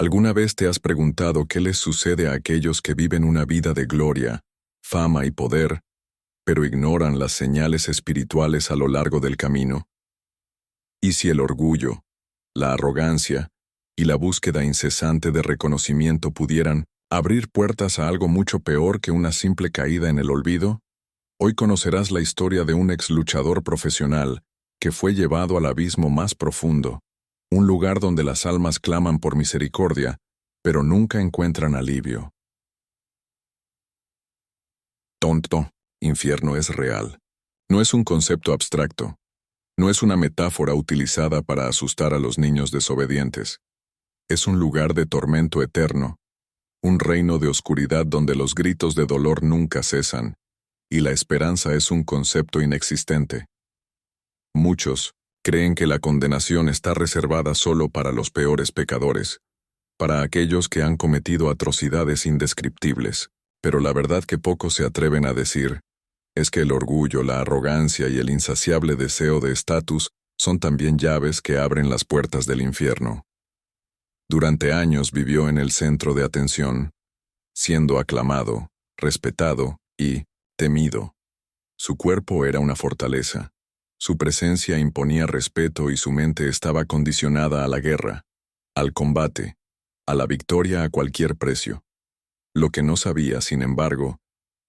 ¿Alguna vez te has preguntado qué les sucede a aquellos que viven una vida de gloria, fama y poder, pero ignoran las señales espirituales a lo largo del camino? ¿Y si el orgullo, la arrogancia y la búsqueda incesante de reconocimiento pudieran abrir puertas a algo mucho peor que una simple caída en el olvido? Hoy conocerás la historia de un ex luchador profesional que fue llevado al abismo más profundo, un lugar donde las almas claman por misericordia, pero nunca encuentran alivio. Tonto, infierno es real. No es un concepto abstracto. No es una metáfora utilizada para asustar a los niños desobedientes. Es un lugar de tormento eterno, un reino de oscuridad donde los gritos de dolor nunca cesan, y la esperanza es un concepto inexistente. Muchos creen que la condenación está reservada solo para los peores pecadores, para aquellos que han cometido atrocidades indescriptibles, pero la verdad que pocos se atreven a decir es que el orgullo, la arrogancia y el insaciable deseo de estatus son también llaves que abren las puertas del infierno. Durante años vivió en el centro de atención, siendo aclamado, respetado y temido. Su cuerpo era una fortaleza. Su presencia imponía respeto y su mente estaba condicionada a la guerra, al combate, a la victoria a cualquier precio. Lo que no sabía, sin embargo,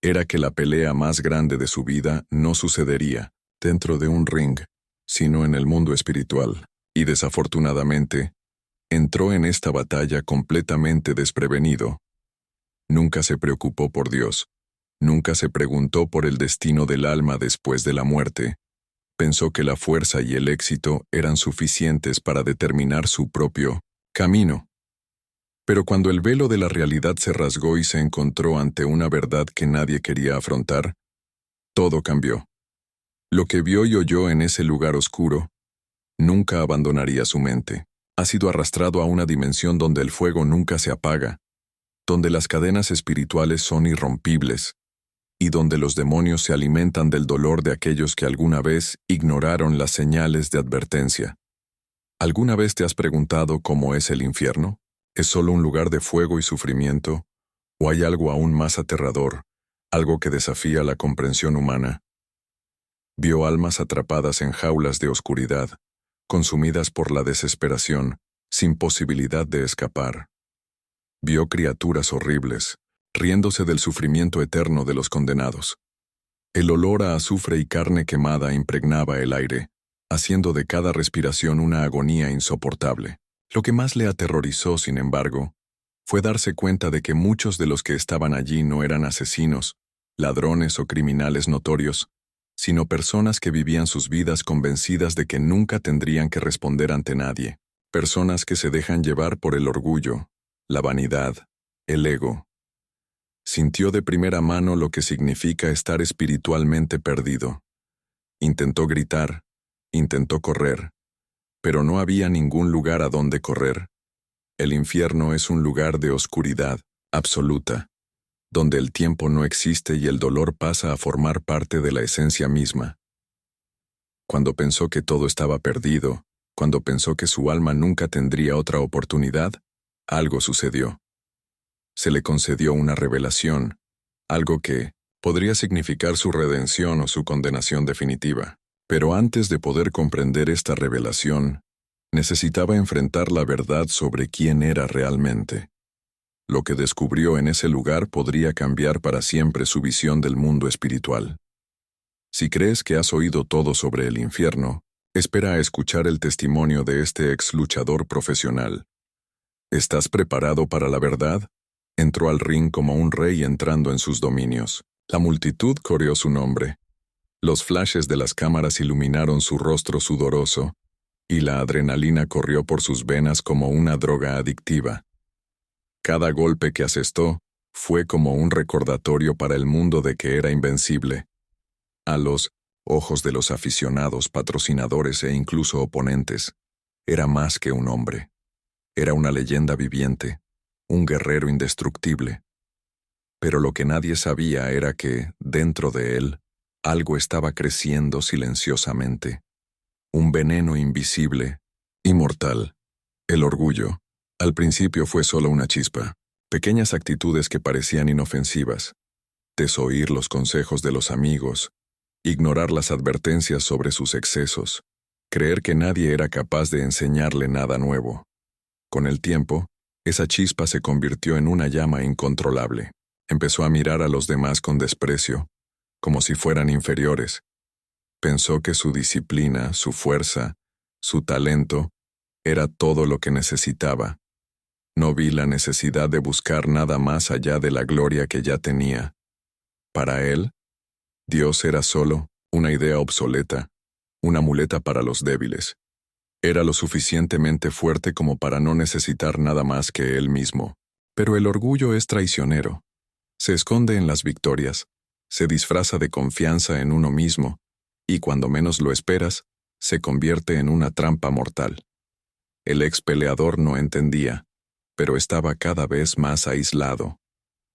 era que la pelea más grande de su vida no sucedería dentro de un ring, sino en el mundo espiritual, y desafortunadamente, entró en esta batalla completamente desprevenido. Nunca se preocupó por Dios, nunca se preguntó por el destino del alma después de la muerte. Pensó que la fuerza y el éxito eran suficientes para determinar su propio camino. Pero cuando el velo de la realidad se rasgó y se encontró ante una verdad que nadie quería afrontar, todo cambió. Lo que vio y oyó en ese lugar oscuro nunca abandonaría su mente. Ha sido arrastrado a una dimensión donde el fuego nunca se apaga, donde las cadenas espirituales son irrompibles, y donde los demonios se alimentan del dolor de aquellos que alguna vez ignoraron las señales de advertencia. ¿Alguna vez te has preguntado cómo es el infierno? ¿Es solo un lugar de fuego y sufrimiento? ¿O hay algo aún más aterrador, algo que desafía la comprensión humana? Vio almas atrapadas en jaulas de oscuridad, consumidas por la desesperación, sin posibilidad de escapar. Vio criaturas horribles, riéndose del sufrimiento eterno de los condenados. El olor a azufre y carne quemada impregnaba el aire, haciendo de cada respiración una agonía insoportable. Lo que más le aterrorizó, sin embargo, fue darse cuenta de que muchos de los que estaban allí no eran asesinos, ladrones o criminales notorios, sino personas que vivían sus vidas convencidas de que nunca tendrían que responder ante nadie, personas que se dejan llevar por el orgullo, la vanidad, el ego. Sintió de primera mano lo que significa estar espiritualmente perdido. Intentó gritar, intentó correr, pero no había ningún lugar a donde correr. El infierno es un lugar de oscuridad absoluta, donde el tiempo no existe y el dolor pasa a formar parte de la esencia misma. Cuando pensó que todo estaba perdido, cuando pensó que su alma nunca tendría otra oportunidad, algo sucedió. Se le concedió una revelación, algo que podría significar su redención o su condenación definitiva. Pero antes de poder comprender esta revelación, necesitaba enfrentar la verdad sobre quién era realmente. Lo que descubrió en ese lugar podría cambiar para siempre su visión del mundo espiritual. Si crees que has oído todo sobre el infierno, espera a escuchar el testimonio de este ex luchador profesional. ¿Estás preparado para la verdad? Entró al ring como un rey entrando en sus dominios. La multitud coreó su nombre. Los flashes de las cámaras iluminaron su rostro sudoroso, y la adrenalina corrió por sus venas como una droga adictiva. Cada golpe que asestó fue como un recordatorio para el mundo de que era invencible. A los ojos de los aficionados, patrocinadores e incluso oponentes, era más que un hombre. Era una leyenda viviente, un guerrero indestructible. Pero lo que nadie sabía era que, dentro de él, algo estaba creciendo silenciosamente. Un veneno invisible, inmortal, el orgullo, Al principio fue solo una chispa, pequeñas actitudes que parecían inofensivas, desoír los consejos de los amigos, ignorar las advertencias sobre sus excesos, creer que nadie era capaz de enseñarle nada nuevo. Con el tiempo, esa chispa se convirtió en una llama incontrolable. Empezó a mirar a los demás con desprecio, como si fueran inferiores. Pensó que su disciplina, su fuerza, su talento, era todo lo que necesitaba. No vi la necesidad de buscar nada más allá de la gloria que ya tenía. Para él, Dios era solo una idea obsoleta, una muleta para los débiles. Era lo suficientemente fuerte como para no necesitar nada más que él mismo. Pero el orgullo es traicionero. Se esconde en las victorias, se disfraza de confianza en uno mismo, y cuando menos lo esperas, se convierte en una trampa mortal. El ex peleador no entendía, pero estaba cada vez más aislado.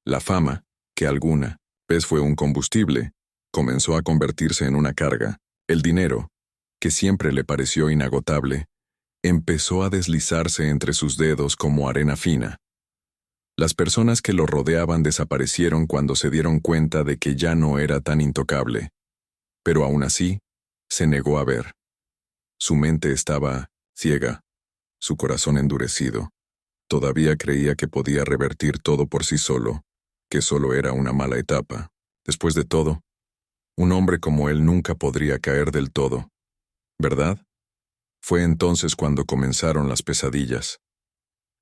La fama, que alguna vez fue un combustible, comenzó a convertirse en una carga. El dinero, que siempre le pareció inagotable, empezó a deslizarse entre sus dedos como arena fina. Las personas que lo rodeaban desaparecieron cuando se dieron cuenta de que ya no era tan intocable. Pero aún así, se negó a ver. Su mente estaba ciega, su corazón endurecido. Todavía creía que podía revertir todo por sí solo, que solo era una mala etapa. Después de todo, un hombre como él nunca podría caer del todo, ¿verdad? Fue entonces cuando comenzaron las pesadillas.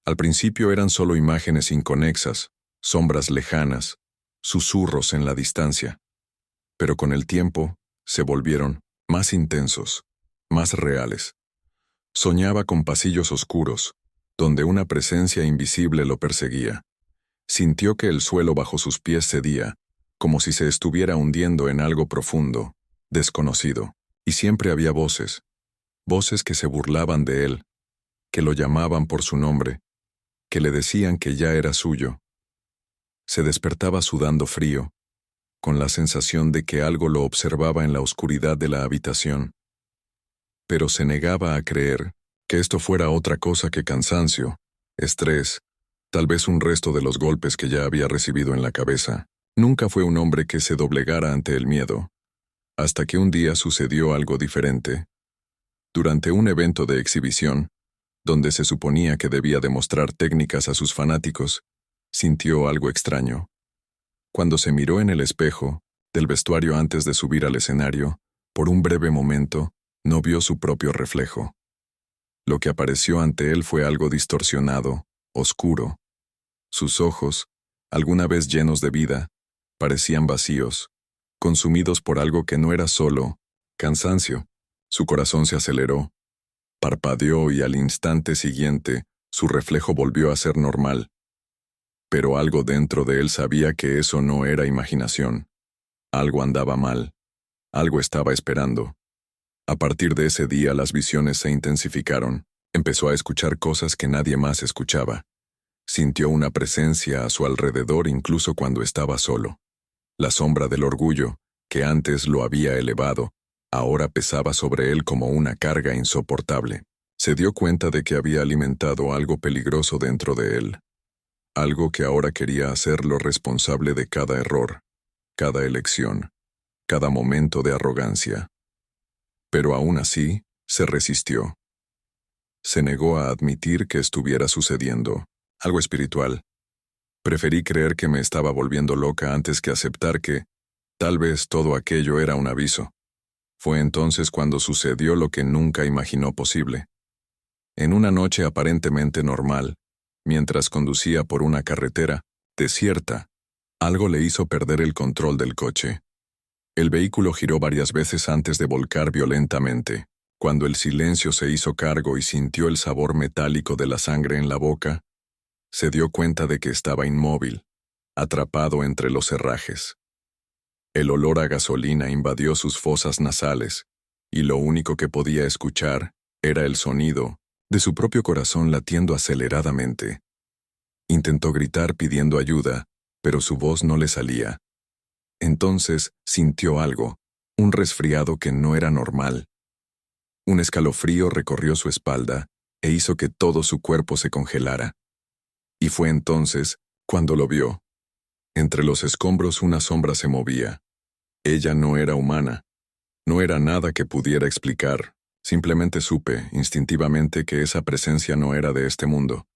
Al principio eran solo imágenes inconexas, sombras lejanas, susurros en la distancia. Pero con el tiempo, se volvieron más intensos, más reales. Soñaba con pasillos oscuros, donde una presencia invisible lo perseguía. Sintió que el suelo bajo sus pies cedía, como si se estuviera hundiendo en algo profundo, desconocido. Y siempre había voces, voces que se burlaban de él, que lo llamaban por su nombre, que le decían que ya era suyo. Se despertaba sudando frío, con la sensación de que algo lo observaba en la oscuridad de la habitación. Pero se negaba a creer que esto fuera otra cosa que cansancio, estrés, tal vez un resto de los golpes que ya había recibido en la cabeza. Nunca fue un hombre que se doblegara ante el miedo, hasta que un día sucedió algo diferente. Durante un evento de exhibición, donde se suponía que debía demostrar técnicas a sus fanáticos, sintió algo extraño. Cuando se miró en el espejo del vestuario antes de subir al escenario, por un breve momento, no vio su propio reflejo. Lo que apareció ante él fue algo distorsionado, oscuro. Sus ojos, alguna vez llenos de vida, parecían vacíos, consumidos por algo que no era solo cansancio. Su corazón se aceleró, parpadeó y al instante siguiente, su reflejo volvió a ser normal. Pero algo dentro de él sabía que eso no era imaginación. Algo andaba mal. Algo estaba esperando. A partir de ese día las visiones se intensificaron. Empezó a escuchar cosas que nadie más escuchaba. Sintió una presencia a su alrededor incluso cuando estaba solo. La sombra del orgullo, que antes lo había elevado, ahora pesaba sobre él como una carga insoportable. Se dio cuenta de que había alimentado algo peligroso dentro de él. Algo que ahora quería hacerlo responsable de cada error, cada elección, cada momento de arrogancia. Pero aún así, se resistió. Se negó a admitir que estuviera sucediendo algo espiritual. Preferí creer que me estaba volviendo loca antes que aceptar que, tal vez todo aquello era un aviso. Fue entonces cuando sucedió lo que nunca imaginó posible. En una noche aparentemente normal, mientras conducía por una carretera desierta, algo le hizo perder el control del coche. El vehículo giró varias veces antes de volcar violentamente. Cuando el silencio se hizo cargo y sintió el sabor metálico de la sangre en la boca, se dio cuenta de que estaba inmóvil, atrapado entre los herrajes. El olor a gasolina invadió sus fosas nasales, y lo único que podía escuchar era el sonido de su propio corazón latiendo aceleradamente. Intentó gritar pidiendo ayuda, pero su voz no le salía. Entonces sintió algo, un resfriado que no era normal. Un escalofrío recorrió su espalda e hizo que todo su cuerpo se congelara. Y fue entonces cuando lo vio. Entre los escombros una sombra se movía. Ella no era humana. No era nada que pudiera explicar. Simplemente supe, instintivamente, que esa presencia no era de este mundo.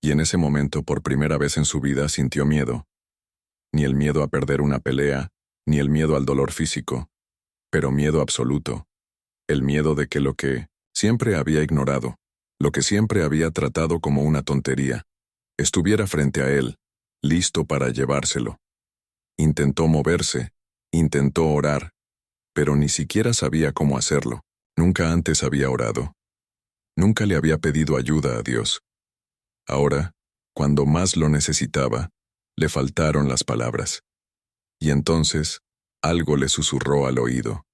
Y en ese momento, por primera vez en su vida, sintió miedo. Ni el miedo a perder una pelea, ni el miedo al dolor físico, pero miedo absoluto. El miedo de que lo que siempre había ignorado, lo que siempre había tratado como una tontería, estuviera frente a él, listo para llevárselo. Intentó moverse, intentó orar, pero ni siquiera sabía cómo hacerlo. Nunca antes había orado. Nunca le había pedido ayuda a Dios. Ahora, cuando más lo necesitaba, le faltaron las palabras. Y entonces, algo le susurró al oído.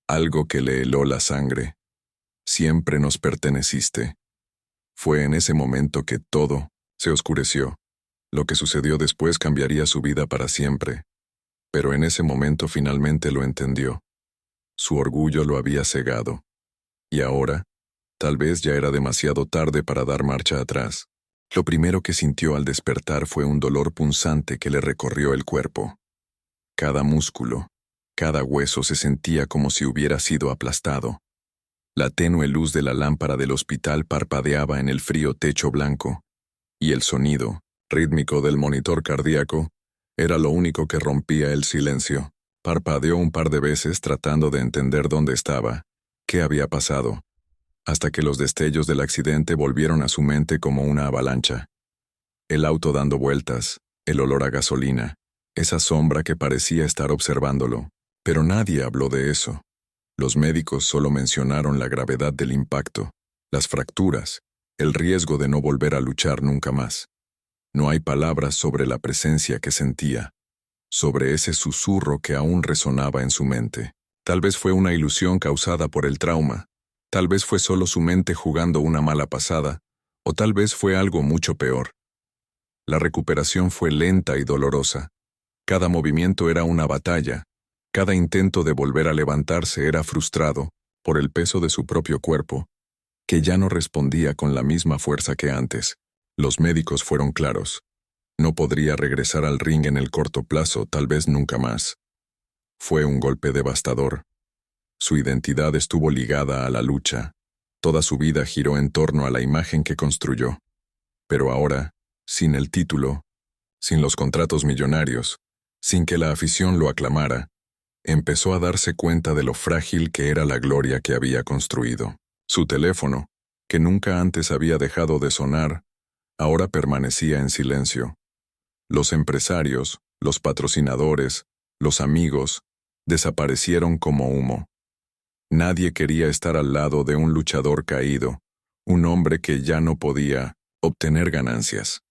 Algo que le heló la sangre. Siempre nos perteneciste. Fue en ese momento que todo se oscureció. Lo que sucedió después cambiaría su vida para siempre. Pero en ese momento finalmente lo entendió. Su orgullo lo había cegado. Y ahora, tal vez ya era demasiado tarde para dar marcha atrás. Lo primero que sintió al despertar fue un dolor punzante que le recorrió el cuerpo. Cada músculo, cada hueso se sentía como si hubiera sido aplastado. La tenue luz de la lámpara del hospital parpadeaba en el frío techo blanco, y el sonido, rítmico del monitor cardíaco, era lo único que rompía el silencio. Parpadeó un par de veces tratando de entender dónde estaba, qué había pasado, hasta que los destellos del accidente volvieron a su mente como una avalancha. El auto dando vueltas, el olor a gasolina, esa sombra que parecía estar observándolo. Pero nadie habló de eso. Los médicos solo mencionaron la gravedad del impacto, las fracturas, el riesgo de no volver a luchar nunca más. No hay palabras sobre la presencia que sentía, sobre ese susurro que aún resonaba en su mente. Tal vez fue una ilusión causada por el trauma, tal vez fue solo su mente jugando una mala pasada, o tal vez fue algo mucho peor. La recuperación fue lenta y dolorosa. Cada movimiento era una batalla. Cada intento de volver a levantarse era frustrado por el peso de su propio cuerpo, que ya no respondía con la misma fuerza que antes. Los médicos fueron claros. No podría regresar al ring en el corto plazo, tal vez nunca más. Fue un golpe devastador. Su identidad estuvo ligada a la lucha. Toda su vida giró en torno a la imagen que construyó. Pero ahora, sin el título, sin los contratos millonarios, sin que la afición lo aclamara, empezó a darse cuenta de lo frágil que era la gloria que había construido. Su teléfono, que nunca antes había dejado de sonar, ahora permanecía en silencio. Los empresarios, los patrocinadores, los amigos, desaparecieron como humo. Nadie quería estar al lado de un luchador caído, un hombre que ya no podía obtener ganancias.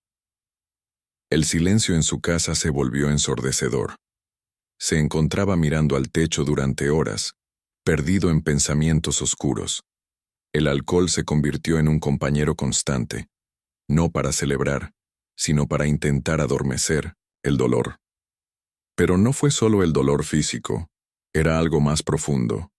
El silencio en su casa se volvió ensordecedor. Se encontraba mirando al techo durante horas, perdido en pensamientos oscuros. El alcohol se convirtió en un compañero constante, no para celebrar, sino para intentar adormecer el dolor. Pero no fue solo el dolor físico, era algo más profundo.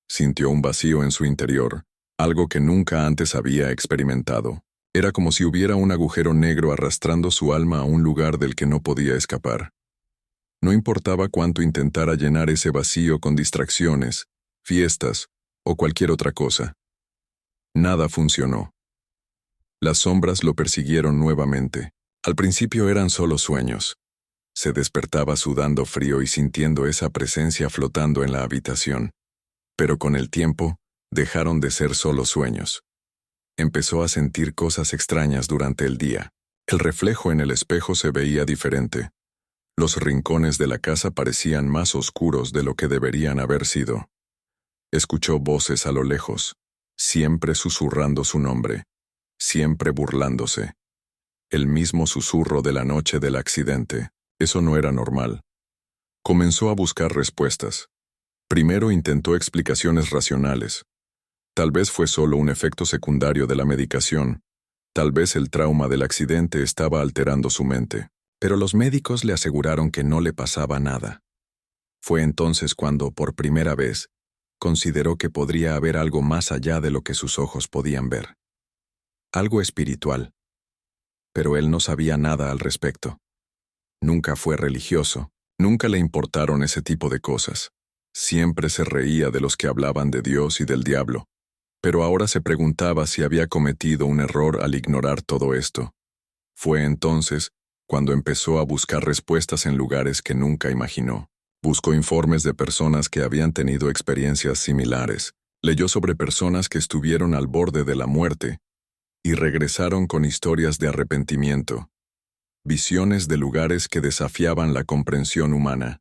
Sintió un vacío en su interior, algo que nunca antes había experimentado. Era como si hubiera un agujero negro arrastrando su alma a un lugar del que no podía escapar. No importaba cuánto intentara llenar ese vacío con distracciones, fiestas o cualquier otra cosa. Nada funcionó. Las sombras lo persiguieron nuevamente. Al principio eran solo sueños. Se despertaba sudando frío y sintiendo esa presencia flotando en la habitación. Pero con el tiempo, dejaron de ser solo sueños. Empezó a sentir cosas extrañas durante el día. El reflejo en el espejo se veía diferente. Los rincones de la casa parecían más oscuros de lo que deberían haber sido. Escuchó voces a lo lejos, siempre susurrando su nombre, siempre burlándose. El mismo susurro de la noche del accidente. Eso no era normal. Comenzó a buscar respuestas. Primero intentó explicaciones racionales. Tal vez fue solo un efecto secundario de la medicación. Tal vez el trauma del accidente estaba alterando su mente. Pero los médicos le aseguraron que no le pasaba nada. Fue entonces cuando, por primera vez, consideró que podría haber algo más allá de lo que sus ojos podían ver. Algo espiritual. pero él no sabía nada al respecto. Nunca fue religioso, nunca le importaron ese tipo de cosas. Siempre se reía de los que hablaban de Dios y del diablo, pero ahora se preguntaba si había cometido un error al ignorar todo esto. Fue entonces cuando empezó a buscar respuestas en lugares que nunca imaginó. Buscó informes de personas que habían tenido experiencias similares, leyó sobre personas que estuvieron al borde de la muerte y regresaron con historias de arrepentimiento, visiones de lugares que desafiaban la comprensión humana.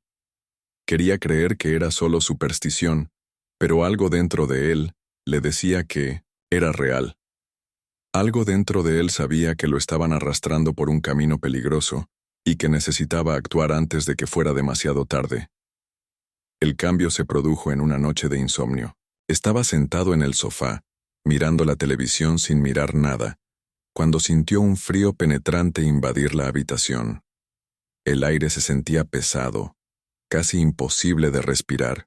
Quería creer que era solo superstición, pero algo dentro de él le decía que era real. Algo dentro de él sabía que lo estaban arrastrando por un camino peligroso y que necesitaba actuar antes de que fuera demasiado tarde. El cambio se produjo en una noche de insomnio. Estaba sentado en el sofá, mirando la televisión sin mirar nada, cuando sintió un frío penetrante invadir la habitación. El aire se sentía pesado, casi imposible de respirar.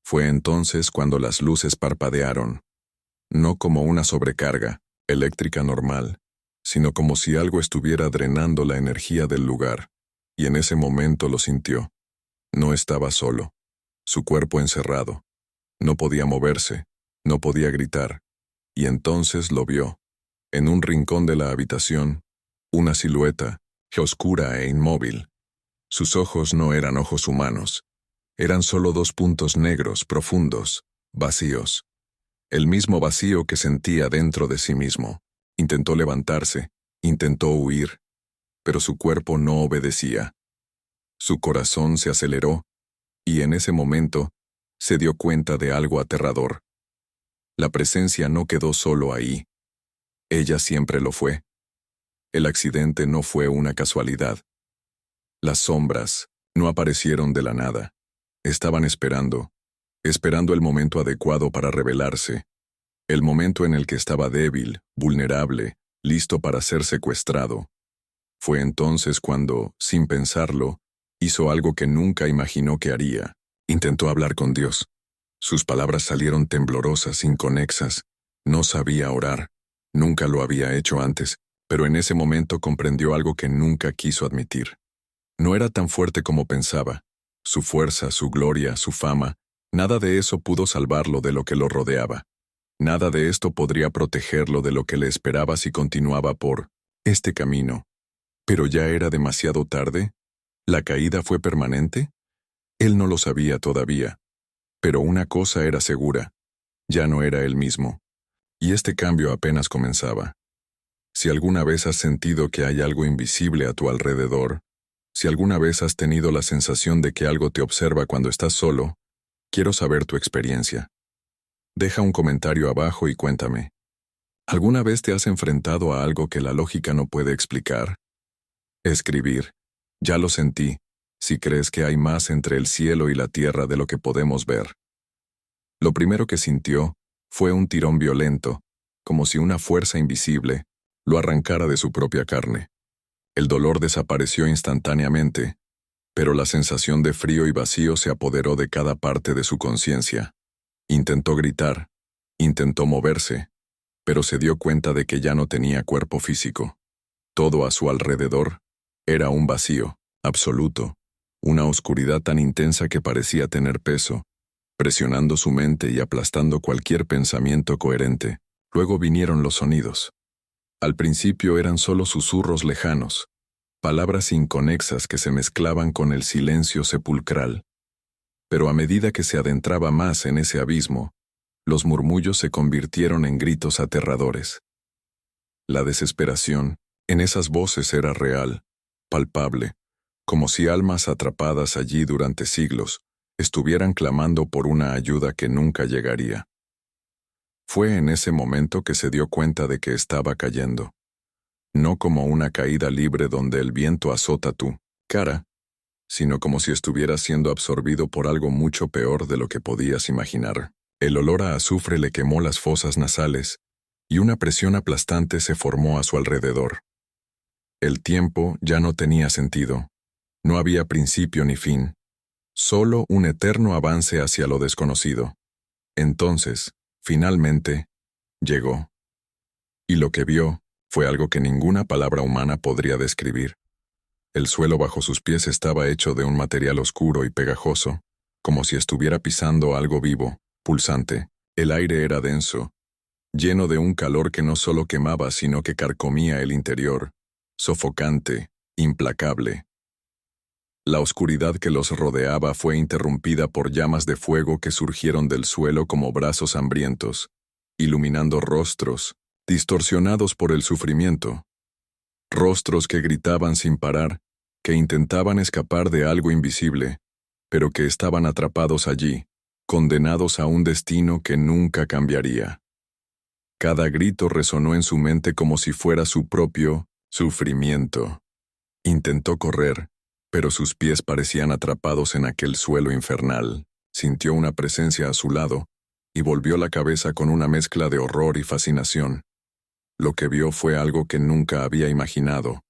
Fue entonces cuando las luces parpadearon, no como una sobrecarga eléctrica normal, sino como si algo estuviera drenando la energía del lugar, y en ese momento lo sintió. No estaba solo, su cuerpo encerrado. No podía moverse, no podía gritar, y entonces lo vio. En un rincón de la habitación, una silueta, oscura e inmóvil. Sus ojos no eran ojos humanos. Eran solo dos puntos negros, profundos, vacíos. El mismo vacío que sentía dentro de sí mismo. Intentó levantarse, intentó huir, pero su cuerpo no obedecía. Su corazón se aceleró, y en ese momento se dio cuenta de algo aterrador. La presencia no quedó solo ahí. Ella siempre lo fue. El accidente no fue una casualidad. Las sombras no aparecieron de la nada. Estaban esperando el momento adecuado para revelarse, el momento en el que estaba débil, vulnerable, listo para ser secuestrado. Fue entonces cuando, sin pensarlo, hizo algo que nunca imaginó que haría. Intentó hablar con Dios. Sus palabras salieron temblorosas, inconexas. No sabía orar. Nunca lo había hecho antes, pero en ese momento comprendió algo que nunca quiso admitir. No era tan fuerte como pensaba. Su fuerza, su gloria, su fama, nada de eso pudo salvarlo de lo que lo rodeaba. Nada de esto podría protegerlo de lo que le esperaba si continuaba por este camino. ¿Pero ya era demasiado tarde? ¿La caída fue permanente? Él no lo sabía todavía. Pero una cosa era segura. Ya no era él mismo. Y este cambio apenas comenzaba. Si alguna vez has sentido que hay algo invisible a tu alrededor, si alguna vez has tenido la sensación de que algo te observa cuando estás solo, quiero saber tu experiencia. Deja un comentario abajo y cuéntame. ¿Alguna vez te has enfrentado a algo que la lógica no puede explicar? Escribir. Ya lo sentí, si crees que hay más entre el cielo y la tierra de lo que podemos ver. Lo primero que sintió fue un tirón violento, como si una fuerza invisible lo arrancara de su propia carne. El dolor desapareció instantáneamente, pero la sensación de frío y vacío se apoderó de cada parte de su conciencia. Intentó gritar, intentó moverse, pero se dio cuenta de que ya no tenía cuerpo físico. Todo a su alrededor era un vacío, absoluto, una oscuridad tan intensa que parecía tener peso, presionando su mente y aplastando cualquier pensamiento coherente. Luego vinieron los sonidos. Al principio eran solo susurros lejanos, palabras inconexas que se mezclaban con el silencio sepulcral. Pero a medida que se adentraba más en ese abismo, los murmullos se convirtieron en gritos aterradores. La desesperación en esas voces era real, palpable, como si almas atrapadas allí durante siglos estuvieran clamando por una ayuda que nunca llegaría. Fue en ese momento que se dio cuenta de que estaba cayendo. No como una caída libre donde el viento azota tu cara, sino como si estuvieras siendo absorbido por algo mucho peor de lo que podías imaginar. El olor a azufre le quemó las fosas nasales, y una presión aplastante se formó a su alrededor. El tiempo ya no tenía sentido. No había principio ni fin. Solo un eterno avance hacia lo desconocido. Entonces, finalmente, llegó. Y lo que vio, Fue algo que ninguna palabra humana podría describir. El suelo bajo sus pies estaba hecho de un material oscuro y pegajoso, como si estuviera pisando algo vivo, pulsante. El aire era denso, lleno de un calor que no solo quemaba sino que carcomía el interior, sofocante, implacable. La oscuridad que los rodeaba fue interrumpida por llamas de fuego que surgieron del suelo como brazos hambrientos, iluminando rostros, distorsionados por el sufrimiento. Rostros que gritaban sin parar, que intentaban escapar de algo invisible, pero que estaban atrapados allí, condenados a un destino que nunca cambiaría. Cada grito resonó en su mente como si fuera su propio sufrimiento. Intentó correr, pero sus pies parecían atrapados en aquel suelo infernal. Sintió una presencia a su lado, y volvió la cabeza con una mezcla de horror y fascinación. Lo que vio fue algo que nunca había imaginado,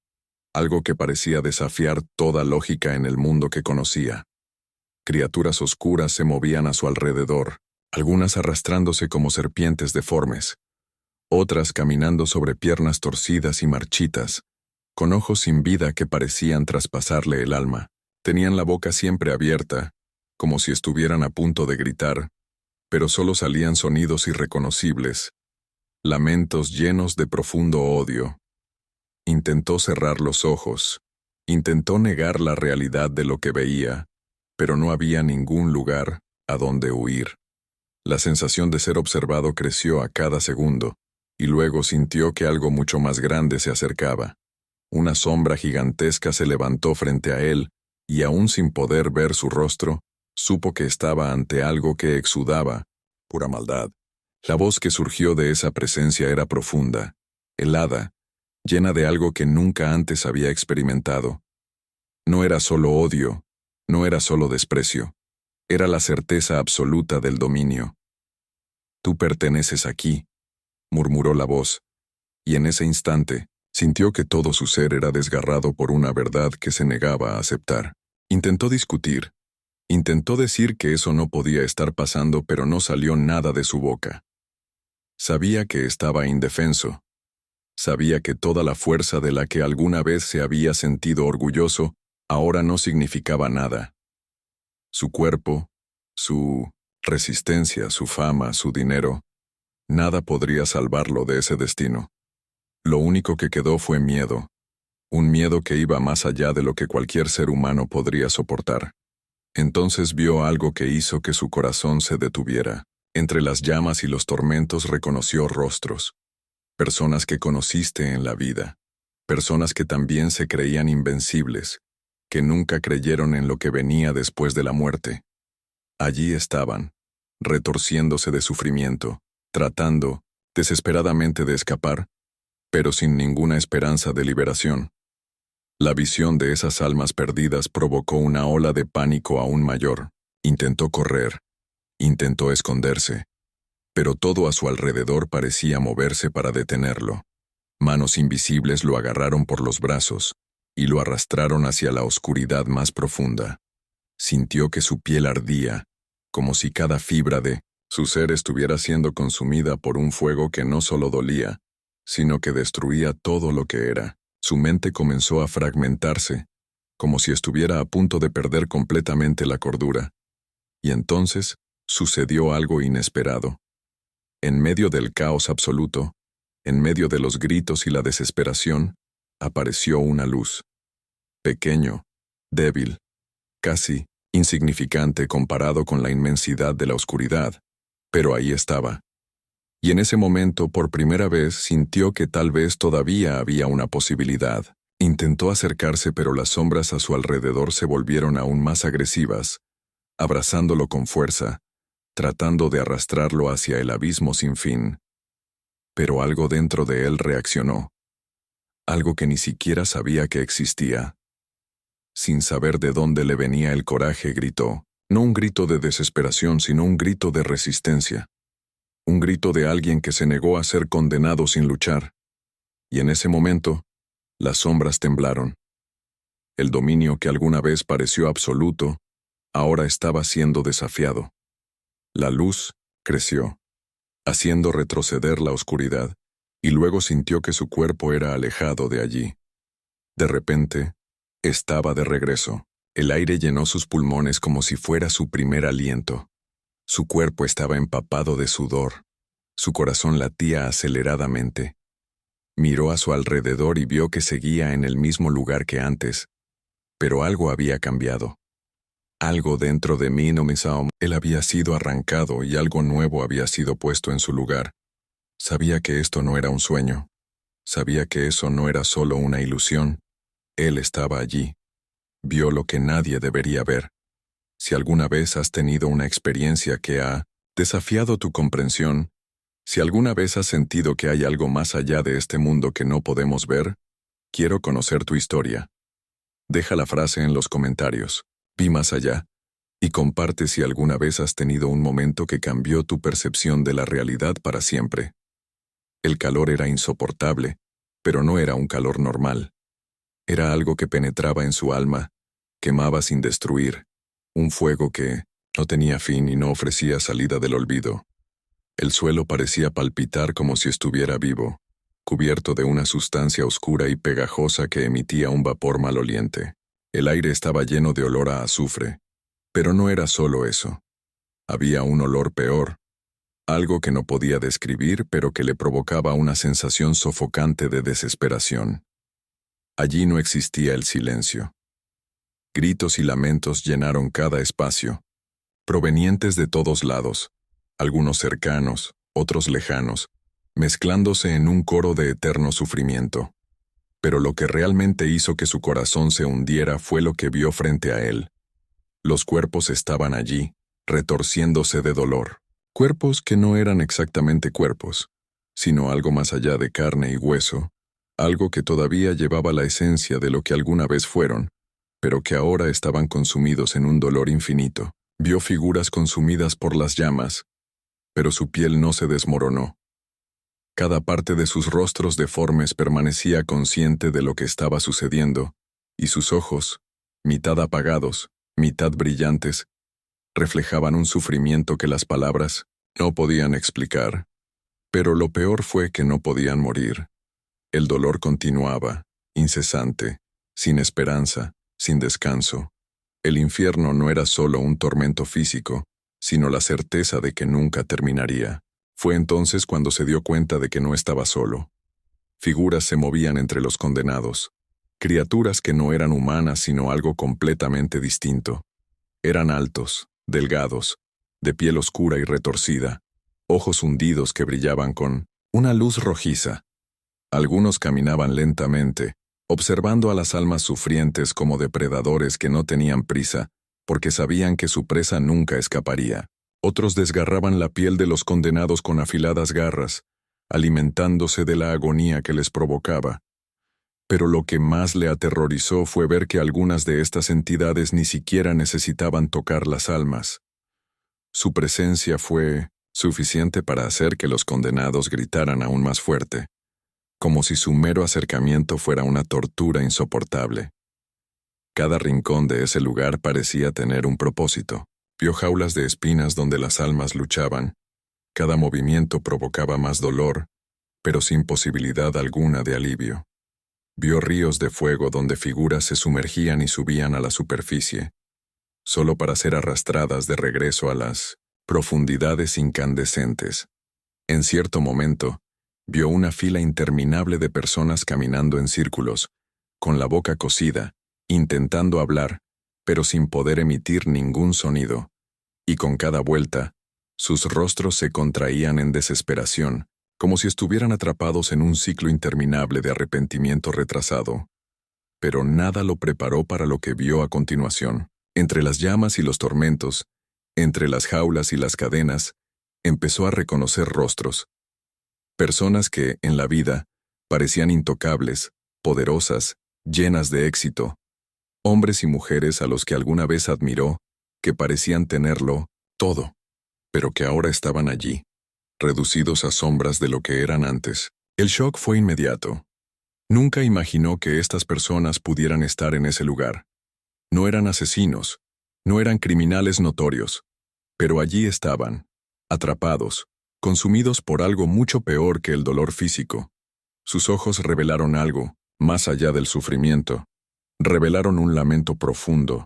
algo que parecía desafiar toda lógica en el mundo que conocía. Criaturas oscuras se movían a su alrededor, algunas arrastrándose como serpientes deformes, otras caminando sobre piernas torcidas y marchitas, con ojos sin vida que parecían traspasarle el alma. Tenían la boca siempre abierta, como si estuvieran a punto de gritar, pero solo salían sonidos irreconocibles, lamentos llenos de profundo odio. Intentó cerrar los ojos, intentó negar la realidad de lo que veía, pero no había ningún lugar a donde huir. La sensación de ser observado creció a cada segundo, y luego sintió que algo mucho más grande se acercaba. Una sombra gigantesca se levantó frente a él, y aún sin poder ver su rostro, supo que estaba ante algo que exudaba pura maldad. La voz que surgió de esa presencia era profunda, helada, llena de algo que nunca antes había experimentado. No era solo odio, no era solo desprecio, era la certeza absoluta del dominio. «Tú perteneces aquí», murmuró la voz, y en ese instante sintió que todo su ser era desgarrado por una verdad que se negaba a aceptar. Intentó discutir, intentó decir que eso no podía estar pasando, pero no salió nada de su boca. Sabía que estaba indefenso. Sabía que toda la fuerza de la que alguna vez se había sentido orgulloso ahora no significaba nada. Su cuerpo, su resistencia, su fama, su dinero, nada podría salvarlo de ese destino. Lo único que quedó fue miedo, un miedo que iba más allá de lo que cualquier ser humano podría soportar. Entonces vio algo que hizo que su corazón se detuviera. Entre las llamas y los tormentos reconoció rostros. Personas que conociste en la vida. Personas que también se creían invencibles, que nunca creyeron en lo que venía después de la muerte. Allí estaban, retorciéndose de sufrimiento, tratando, desesperadamente de escapar, pero sin ninguna esperanza de liberación. La visión de esas almas perdidas provocó una ola de pánico aún mayor. Intentó correr, intentó esconderse, pero todo a su alrededor parecía moverse para detenerlo. Manos invisibles lo agarraron por los brazos y lo arrastraron hacia la oscuridad más profunda. Sintió que su piel ardía, como si cada fibra de su ser estuviera siendo consumida por un fuego que no solo dolía, sino que destruía todo lo que era. Su mente comenzó a fragmentarse, como si estuviera a punto de perder completamente la cordura. Y entonces sucedió algo inesperado. En medio del caos absoluto, en medio de los gritos y la desesperación, apareció una luz. Pequeño, débil, casi insignificante comparado con la inmensidad de la oscuridad, pero ahí estaba. Y en ese momento, por primera vez, sintió que tal vez todavía había una posibilidad. Intentó acercarse, pero las sombras a su alrededor se volvieron aún más agresivas, abrazándolo con fuerza, tratando de arrastrarlo hacia el abismo sin fin. Pero algo dentro de él reaccionó. Algo que ni siquiera sabía que existía. Sin saber de dónde le venía el coraje, gritó. No un grito de desesperación, sino un grito de resistencia. Un grito de alguien que se negó a ser condenado sin luchar. Y en ese momento, las sombras temblaron. El dominio que alguna vez pareció absoluto, ahora estaba siendo desafiado. La luz creció, haciendo retroceder la oscuridad, y luego sintió que su cuerpo era alejado de allí. De repente, estaba de regreso. El aire llenó sus pulmones como si fuera su primer aliento. Su cuerpo estaba empapado de sudor. Su corazón latía aceleradamente. Miró a su alrededor y vio que seguía en el mismo lugar que antes, pero algo había cambiado. Algo dentro de mí no me sabía. Él había sido arrancado y algo nuevo había sido puesto en su lugar. Sabía que esto no era un sueño. Sabía que eso no era solo una ilusión. Él estaba allí. Vio lo que nadie debería ver. Si alguna vez has tenido una experiencia que ha desafiado tu comprensión, si alguna vez has sentido que hay algo más allá de este mundo que no podemos ver, quiero conocer tu historia. Deja la frase en los comentarios. Vi más allá. Y comparte si alguna vez has tenido un momento que cambió tu percepción de la realidad para siempre. El calor era insoportable, pero no era un calor normal. Era algo que penetraba en su alma, quemaba sin destruir, un fuego que no tenía fin y no ofrecía salida del olvido. El suelo parecía palpitar como si estuviera vivo, cubierto de una sustancia oscura y pegajosa que emitía un vapor maloliente. El aire estaba lleno de olor a azufre, pero no era solo eso. Había un olor peor, algo que no podía describir, pero que le provocaba una sensación sofocante de desesperación. Allí no existía el silencio. Gritos y lamentos llenaron cada espacio, provenientes de todos lados, algunos cercanos, otros lejanos, mezclándose en un coro de eterno sufrimiento. Pero lo que realmente hizo que su corazón se hundiera fue lo que vio frente a él. Los cuerpos estaban allí, retorciéndose de dolor. Cuerpos que no eran exactamente cuerpos, sino algo más allá de carne y hueso, algo que todavía llevaba la esencia de lo que alguna vez fueron, pero que ahora estaban consumidos en un dolor infinito. Vio figuras consumidas por las llamas, pero su piel no se desmoronó. Cada parte de sus rostros deformes permanecía consciente de lo que estaba sucediendo, y sus ojos, mitad apagados, mitad brillantes, reflejaban un sufrimiento que las palabras no podían explicar. Pero lo peor fue que no podían morir. El dolor continuaba, incesante, sin esperanza, sin descanso. El infierno no era solo un tormento físico, sino la certeza de que nunca terminaría. Fue entonces cuando se dio cuenta de que no estaba solo. Figuras se movían entre los condenados. Criaturas que no eran humanas sino algo completamente distinto. Eran altos, delgados, de piel oscura y retorcida, ojos hundidos que brillaban con una luz rojiza. Algunos caminaban lentamente, observando a las almas sufrientes como depredadores que no tenían prisa, porque sabían que su presa nunca escaparía. Otros desgarraban la piel de los condenados con afiladas garras, alimentándose de la agonía que les provocaba. Pero lo que más le aterrorizó fue ver que algunas de estas entidades ni siquiera necesitaban tocar las almas. Su presencia fue suficiente para hacer que los condenados gritaran aún más fuerte, como si su mero acercamiento fuera una tortura insoportable. Cada rincón de ese lugar parecía tener un propósito. Vio jaulas de espinas donde las almas luchaban. Cada movimiento provocaba más dolor, pero sin posibilidad alguna de alivio. Vio ríos de fuego donde figuras se sumergían y subían a la superficie, solo para ser arrastradas de regreso a las profundidades incandescentes. En cierto momento, vio una fila interminable de personas caminando en círculos, con la boca cosida, intentando hablar, pero sin poder emitir ningún sonido. Y con cada vuelta, sus rostros se contraían en desesperación, como si estuvieran atrapados en un ciclo interminable de arrepentimiento retrasado. Pero nada lo preparó para lo que vio a continuación. Entre las llamas y los tormentos, entre las jaulas y las cadenas, empezó a reconocer rostros. Personas que, en la vida, parecían intocables, poderosas, llenas de éxito. Hombres y mujeres a los que alguna vez admiró, que parecían tenerlo todo, pero que ahora estaban allí, reducidos a sombras de lo que eran antes. El shock fue inmediato. Nunca imaginó que estas personas pudieran estar en ese lugar. No eran asesinos, no eran criminales notorios, pero allí estaban, atrapados, consumidos por algo mucho peor que el dolor físico. Sus ojos revelaron algo, más allá del sufrimiento. Revelaron un lamento profundo,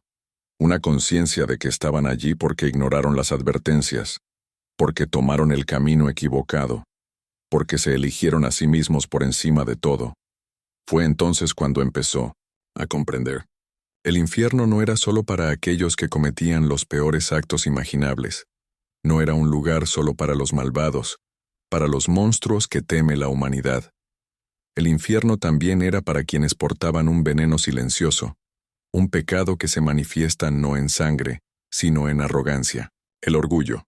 una conciencia de que estaban allí porque ignoraron las advertencias, porque tomaron el camino equivocado, porque se eligieron a sí mismos por encima de todo. Fue entonces cuando empezó a comprender. El infierno no era solo para aquellos que cometían los peores actos imaginables. No era un lugar solo para los malvados, para los monstruos que teme la humanidad. El infierno también era para quienes portaban un veneno silencioso, un pecado que se manifiesta no en sangre, sino en arrogancia, el orgullo.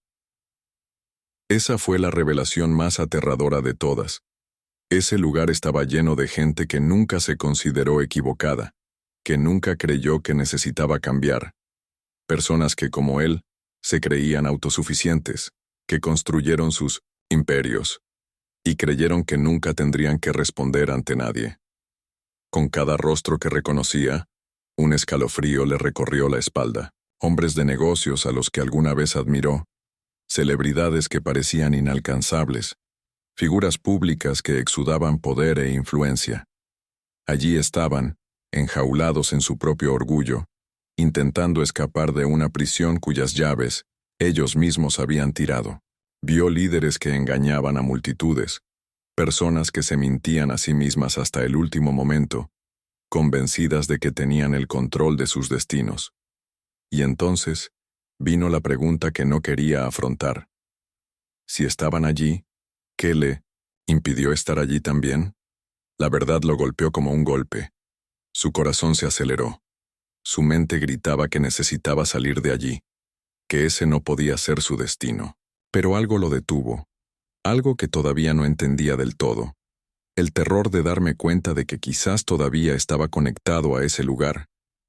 Esa fue la revelación más aterradora de todas. Ese lugar estaba lleno de gente que nunca se consideró equivocada, que nunca creyó que necesitaba cambiar. Personas que, como él, se creían autosuficientes, que construyeron sus imperios, y creyeron que nunca tendrían que responder ante nadie. Con cada rostro que reconocía, un escalofrío le recorrió la espalda. Hombres de negocios a los que alguna vez admiró, celebridades que parecían inalcanzables, figuras públicas que exudaban poder e influencia. Allí estaban, enjaulados en su propio orgullo, intentando escapar de una prisión cuyas llaves ellos mismos habían tirado. Vio líderes que engañaban a multitudes, personas que se mintían a sí mismas hasta el último momento, convencidas de que tenían el control de sus destinos. Y entonces vino la pregunta que no quería afrontar. Si estaban allí, ¿qué le impidió estar allí también? La verdad lo golpeó como un golpe. Su corazón se aceleró. Su mente gritaba que necesitaba salir de allí, que ese no podía ser su destino. Pero algo lo detuvo, algo que todavía no entendía del todo. El terror de darme cuenta de que quizás todavía estaba conectado a ese lugar,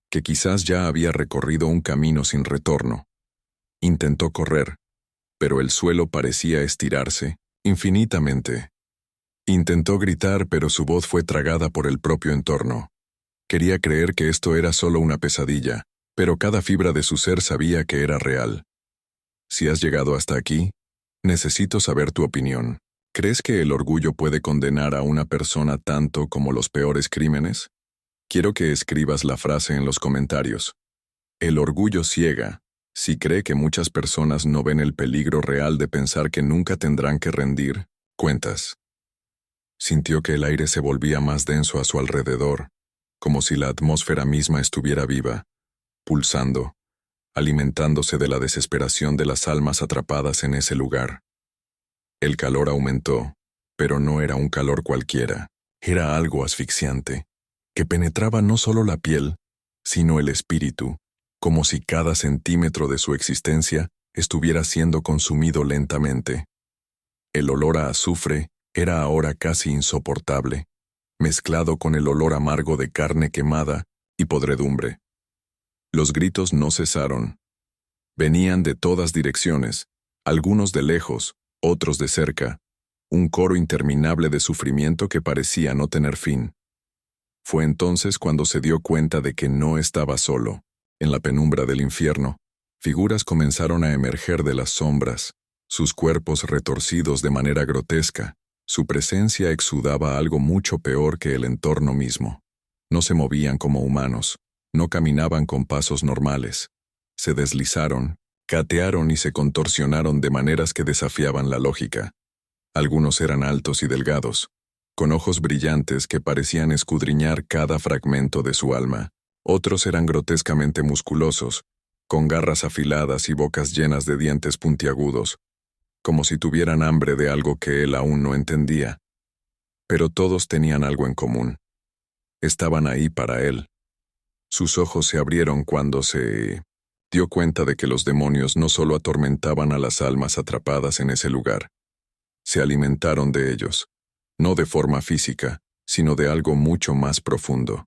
que quizás ya había recorrido un camino sin retorno. Intentó correr, pero el suelo parecía estirarse infinitamente. Intentó gritar, pero su voz fue tragada por el propio entorno. Quería creer que esto era solo una pesadilla, pero cada fibra de su ser sabía que era real. Si has llegado hasta aquí, necesito saber tu opinión. ¿Crees que el orgullo puede condenar a una persona tanto como los peores crímenes? Quiero que escribas la frase en los comentarios. El orgullo ciega, si cree que muchas personas no ven el peligro real de pensar que nunca tendrán que rendir cuentas. Sintió que el aire se volvía más denso a su alrededor, como si la atmósfera misma estuviera viva, pulsando, alimentándose de la desesperación de las almas atrapadas en ese lugar. El calor aumentó, pero no era un calor cualquiera, era algo asfixiante, que penetraba no solo la piel, sino el espíritu, como si cada centímetro de su existencia estuviera siendo consumido lentamente. El olor a azufre era ahora casi insoportable, mezclado con el olor amargo de carne quemada y podredumbre. Los gritos no cesaron. Venían de todas direcciones, algunos de lejos, otros de cerca, un coro interminable de sufrimiento que parecía no tener fin. Fue entonces cuando se dio cuenta de que no estaba solo. En la penumbra del infierno, figuras comenzaron a emerger de las sombras, sus cuerpos retorcidos de manera grotesca. Su presencia exudaba algo mucho peor que el entorno mismo. No se movían como humanos, no caminaban con pasos normales. Se deslizaron, catearon y se contorsionaron de maneras que desafiaban la lógica. Algunos eran altos y delgados, con ojos brillantes que parecían escudriñar cada fragmento de su alma. Otros eran grotescamente musculosos, con garras afiladas y bocas llenas de dientes puntiagudos, como si tuvieran hambre de algo que él aún no entendía. Pero todos tenían algo en común. Estaban ahí para él. Sus ojos se abrieron cuando se dio cuenta de que los demonios no solo atormentaban a las almas atrapadas en ese lugar. Se alimentaron de ellos, no de forma física, sino de algo mucho más profundo.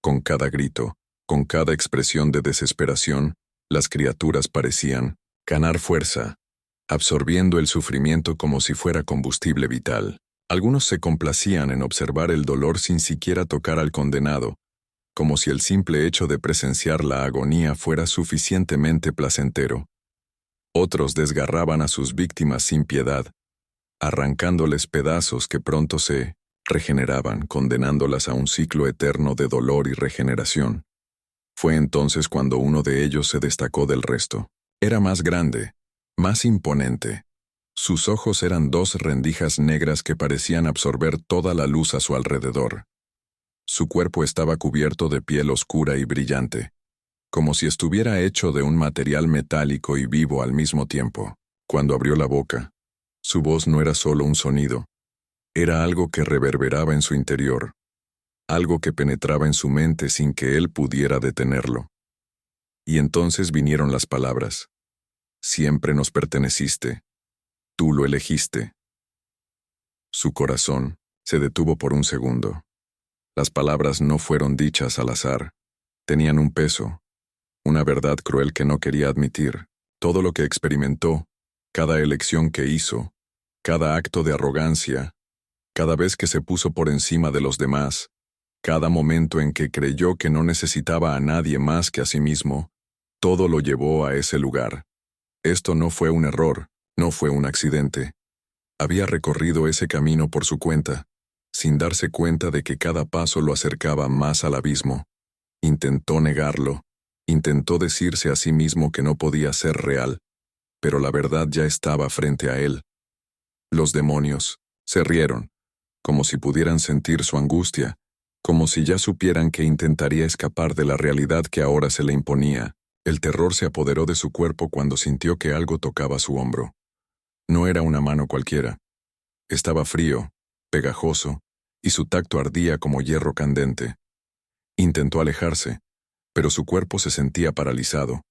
Con cada grito, con cada expresión de desesperación, las criaturas parecían ganar fuerza, absorbiendo el sufrimiento como si fuera combustible vital. Algunos se complacían en observar el dolor sin siquiera tocar al condenado, como si el simple hecho de presenciar la agonía fuera suficientemente placentero. Otros desgarraban a sus víctimas sin piedad, arrancándoles pedazos que pronto se regeneraban, condenándolas a un ciclo eterno de dolor y regeneración. Fue entonces cuando uno de ellos se destacó del resto. Era más grande, más imponente. Sus ojos eran dos rendijas negras que parecían absorber toda la luz a su alrededor. Su cuerpo estaba cubierto de piel oscura y brillante, como si estuviera hecho de un material metálico y vivo al mismo tiempo. Cuando abrió la boca, su voz no era solo un sonido, era algo que reverberaba en su interior, algo que penetraba en su mente sin que él pudiera detenerlo. Y entonces vinieron las palabras. Siempre nos perteneciste. Tú lo elegiste. Su corazón se detuvo por un segundo. Las palabras no fueron dichas al azar. Tenían un peso, una verdad cruel que no quería admitir. Todo lo que experimentó, cada elección que hizo, cada acto de arrogancia, cada vez que se puso por encima de los demás, cada momento en que creyó que no necesitaba a nadie más que a sí mismo, todo lo llevó a ese lugar. Esto no fue un error, no fue un accidente. Había recorrido ese camino por su cuenta, sin darse cuenta de que cada paso lo acercaba más al abismo. Intentó negarlo, intentó decirse a sí mismo que no podía ser real, pero la verdad ya estaba frente a él. Los demonios se rieron, como si pudieran sentir su angustia, como si ya supieran que intentaría escapar de la realidad que ahora se le imponía. El terror se apoderó de su cuerpo cuando sintió que algo tocaba su hombro. No era una mano cualquiera. Estaba frío, pegajoso, y su tacto ardía como hierro candente. Intentó alejarse, pero su cuerpo se sentía paralizado,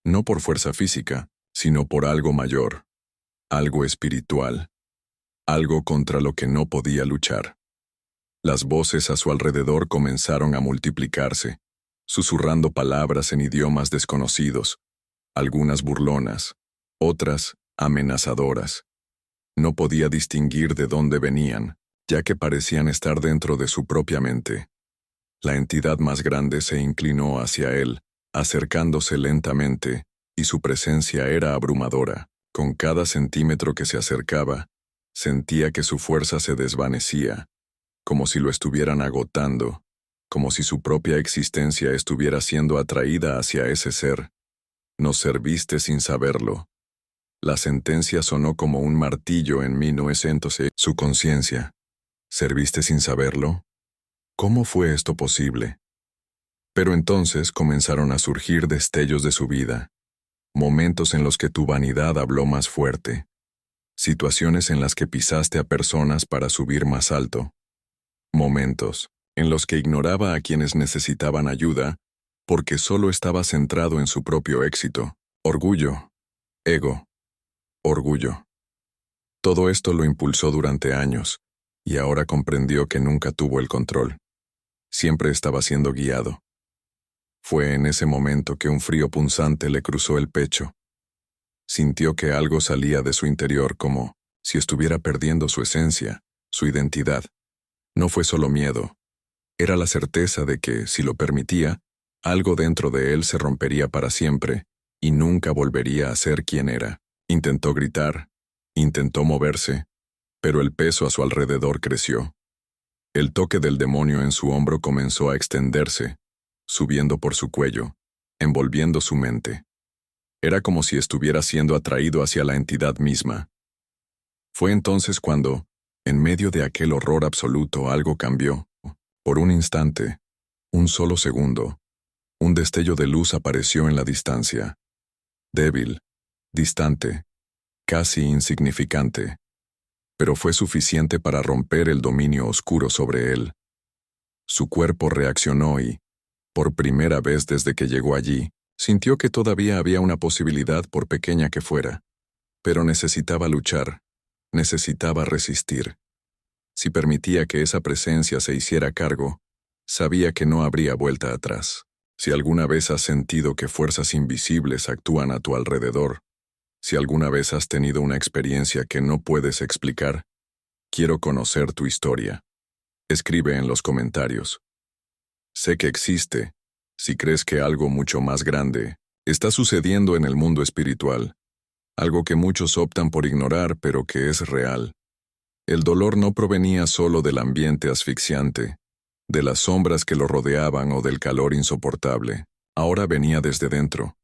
no por fuerza física, sino por algo mayor, algo espiritual, algo contra lo que no podía luchar. Las voces a su alrededor comenzaron a multiplicarse, susurrando palabras en idiomas desconocidos, algunas burlonas, otras amenazadoras. No podía distinguir de dónde venían, ya que parecían estar dentro de su propia mente. La entidad más grande se inclinó hacia él, acercándose lentamente, y su presencia era abrumadora. Con cada centímetro que se acercaba, sentía que su fuerza se desvanecía, como si lo estuvieran agotando, como si su propia existencia estuviera siendo atraída hacia ese ser. Nos serviste sin saberlo. La sentencia sonó como un martillo en 1906. Su conciencia. ¿Serviste sin saberlo? ¿Cómo fue esto posible? Pero entonces comenzaron a surgir destellos de su vida, momentos en los que tu vanidad habló más fuerte, situaciones en las que pisaste a personas para subir más alto, momentos en los que ignoraba a quienes necesitaban ayuda porque solo estaba centrado en su propio éxito. Orgullo, ego, orgullo. Todo esto lo impulsó durante años, y ahora comprendió que nunca tuvo el control. Siempre estaba siendo guiado. Fue en ese momento que un frío punzante le cruzó el pecho. Sintió que algo salía de su interior como si estuviera perdiendo su esencia, su identidad. No fue solo miedo. Era la certeza de que, si lo permitía, algo dentro de él se rompería para siempre y nunca volvería a ser quien era. Intentó gritar, intentó moverse, pero el peso a su alrededor creció. El toque del demonio en su hombro comenzó a extenderse, subiendo por su cuello, envolviendo su mente. Era como si estuviera siendo atraído hacia la entidad misma. Fue entonces cuando, en medio de aquel horror absoluto, algo cambió. Por un instante, un solo segundo, un destello de luz apareció en la distancia. Débil, distante, casi insignificante, pero fue suficiente para romper el dominio oscuro sobre él. Su cuerpo reaccionó y, por primera vez desde que llegó allí, sintió que todavía había una posibilidad por pequeña que fuera, pero necesitaba luchar, necesitaba resistir. Si permitía que esa presencia se hiciera cargo, sabía que no habría vuelta atrás. Si alguna vez has sentido que fuerzas invisibles actúan a tu alrededor, si alguna vez has tenido una experiencia que no puedes explicar, quiero conocer tu historia. Escribe en los comentarios. Sé que existe, si crees que algo mucho más grande está sucediendo en el mundo espiritual, algo que muchos optan por ignorar pero que es real. El dolor no provenía solo del ambiente asfixiante, de las sombras que lo rodeaban o del calor insoportable. Ahora venía desde dentro,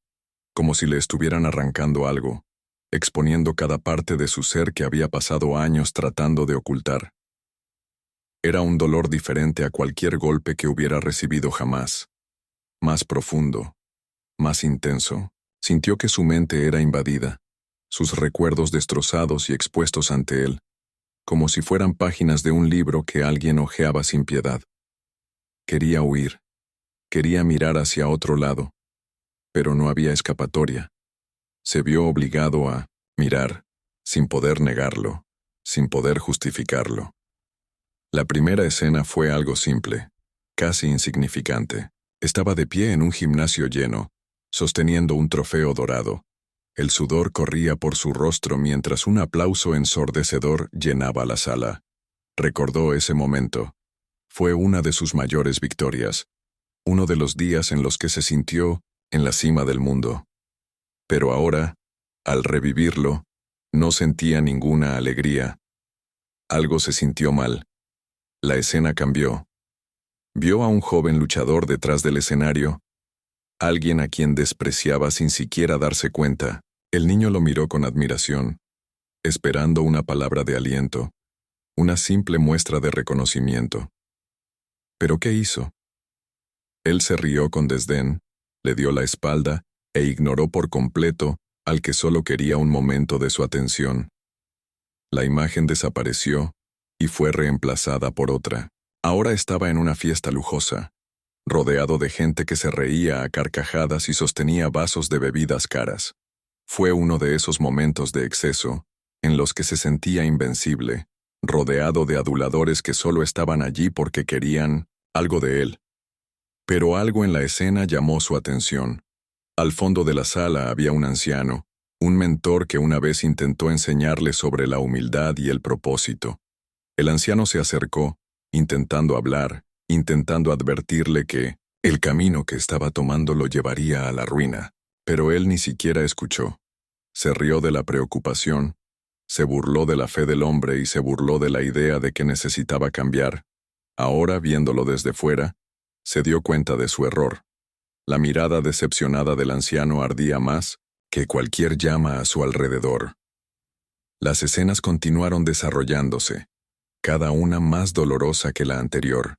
como si le estuvieran arrancando algo, exponiendo cada parte de su ser que había pasado años tratando de ocultar. Era un dolor diferente a cualquier golpe que hubiera recibido jamás. Más profundo, más intenso. Sintió que su mente era invadida, sus recuerdos destrozados y expuestos ante él, como si fueran páginas de un libro que alguien hojeaba sin piedad. Quería huir, quería mirar hacia otro lado, pero no había escapatoria. Se vio obligado a mirar, sin poder negarlo, sin poder justificarlo. La primera escena fue algo simple, casi insignificante. Estaba de pie en un gimnasio lleno, sosteniendo un trofeo dorado. El sudor corría por su rostro mientras un aplauso ensordecedor llenaba la sala. Recordó ese momento. Fue una de sus mayores victorias, uno de los días en los que se sintió en la cima del mundo. Pero ahora, al revivirlo, no sentía ninguna alegría. Algo se sintió mal. La escena cambió. Vio a un joven luchador detrás del escenario, alguien a quien despreciaba sin siquiera darse cuenta. El niño lo miró con admiración, esperando una palabra de aliento, una simple muestra de reconocimiento. ¿Pero qué hizo? Él se rió con desdén, le dio la espalda e ignoró por completo al que solo quería un momento de su atención. La imagen desapareció y fue reemplazada por otra. Ahora estaba en una fiesta lujosa, rodeado de gente que se reía a carcajadas y sostenía vasos de bebidas caras. Fue uno de esos momentos de exceso, en los que se sentía invencible, rodeado de aduladores que solo estaban allí porque querían algo de él. Pero algo en la escena llamó su atención. Al fondo de la sala había un anciano, un mentor que una vez intentó enseñarle sobre la humildad y el propósito. El anciano se acercó, intentando hablar, intentando advertirle que el camino que estaba tomando lo llevaría a la ruina, pero él ni siquiera escuchó. Se rió de la preocupación, se burló de la fe del hombre y se burló de la idea de que necesitaba cambiar. Ahora, viéndolo desde fuera, se dio cuenta de su error. La mirada decepcionada del anciano ardía más que cualquier llama a su alrededor. Las escenas continuaron desarrollándose, cada una más dolorosa que la anterior.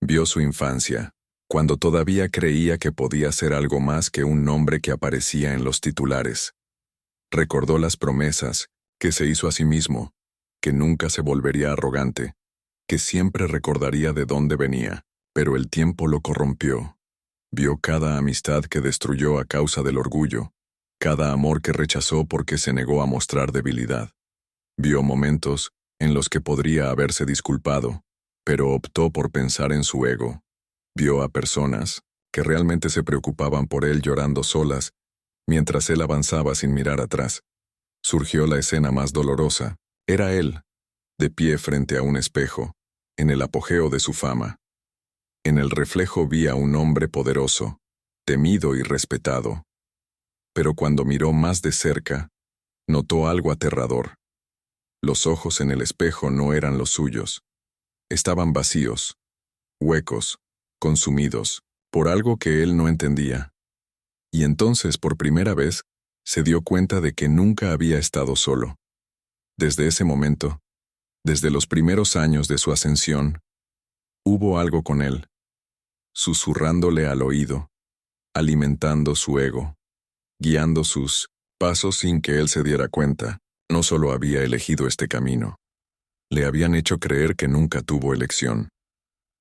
Vio su infancia, cuando todavía creía que podía ser algo más que un nombre que aparecía en los titulares. Recordó las promesas que se hizo a sí mismo, que nunca se volvería arrogante, que siempre recordaría de dónde venía, pero el tiempo lo corrompió. Vio cada amistad que destruyó a causa del orgullo, cada amor que rechazó porque se negó a mostrar debilidad. Vio momentos en los que podría haberse disculpado, pero optó por pensar en su ego. Vio a personas que realmente se preocupaban por él llorando solas, mientras él avanzaba sin mirar atrás. Surgió la escena más dolorosa. Era él, de pie frente a un espejo, en el apogeo de su fama. En el reflejo vi a un hombre poderoso, temido y respetado. Pero cuando miró más de cerca, notó algo aterrador. Los ojos en el espejo no eran los suyos. Estaban vacíos, huecos, consumidos, por algo que él no entendía. Y entonces, por primera vez, se dio cuenta de que nunca había estado solo. Desde ese momento, desde los primeros años de su ascensión, hubo algo con él, susurrándole al oído, alimentando su ego, guiando sus pasos sin que él se diera cuenta. No solo había elegido este camino. Le habían hecho creer que nunca tuvo elección.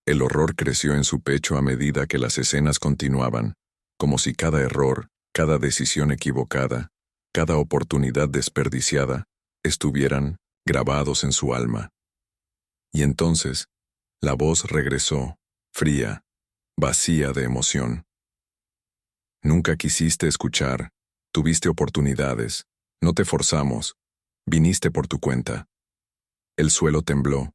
El horror creció en su pecho a medida que las escenas continuaban, como si cada error, cada decisión equivocada, cada oportunidad desperdiciada, estuvieran grabados en su alma. Y entonces, la voz regresó, fría, vacía de emoción. Nunca quisiste escuchar, tuviste oportunidades, no te forzamos, viniste por tu cuenta. El suelo tembló.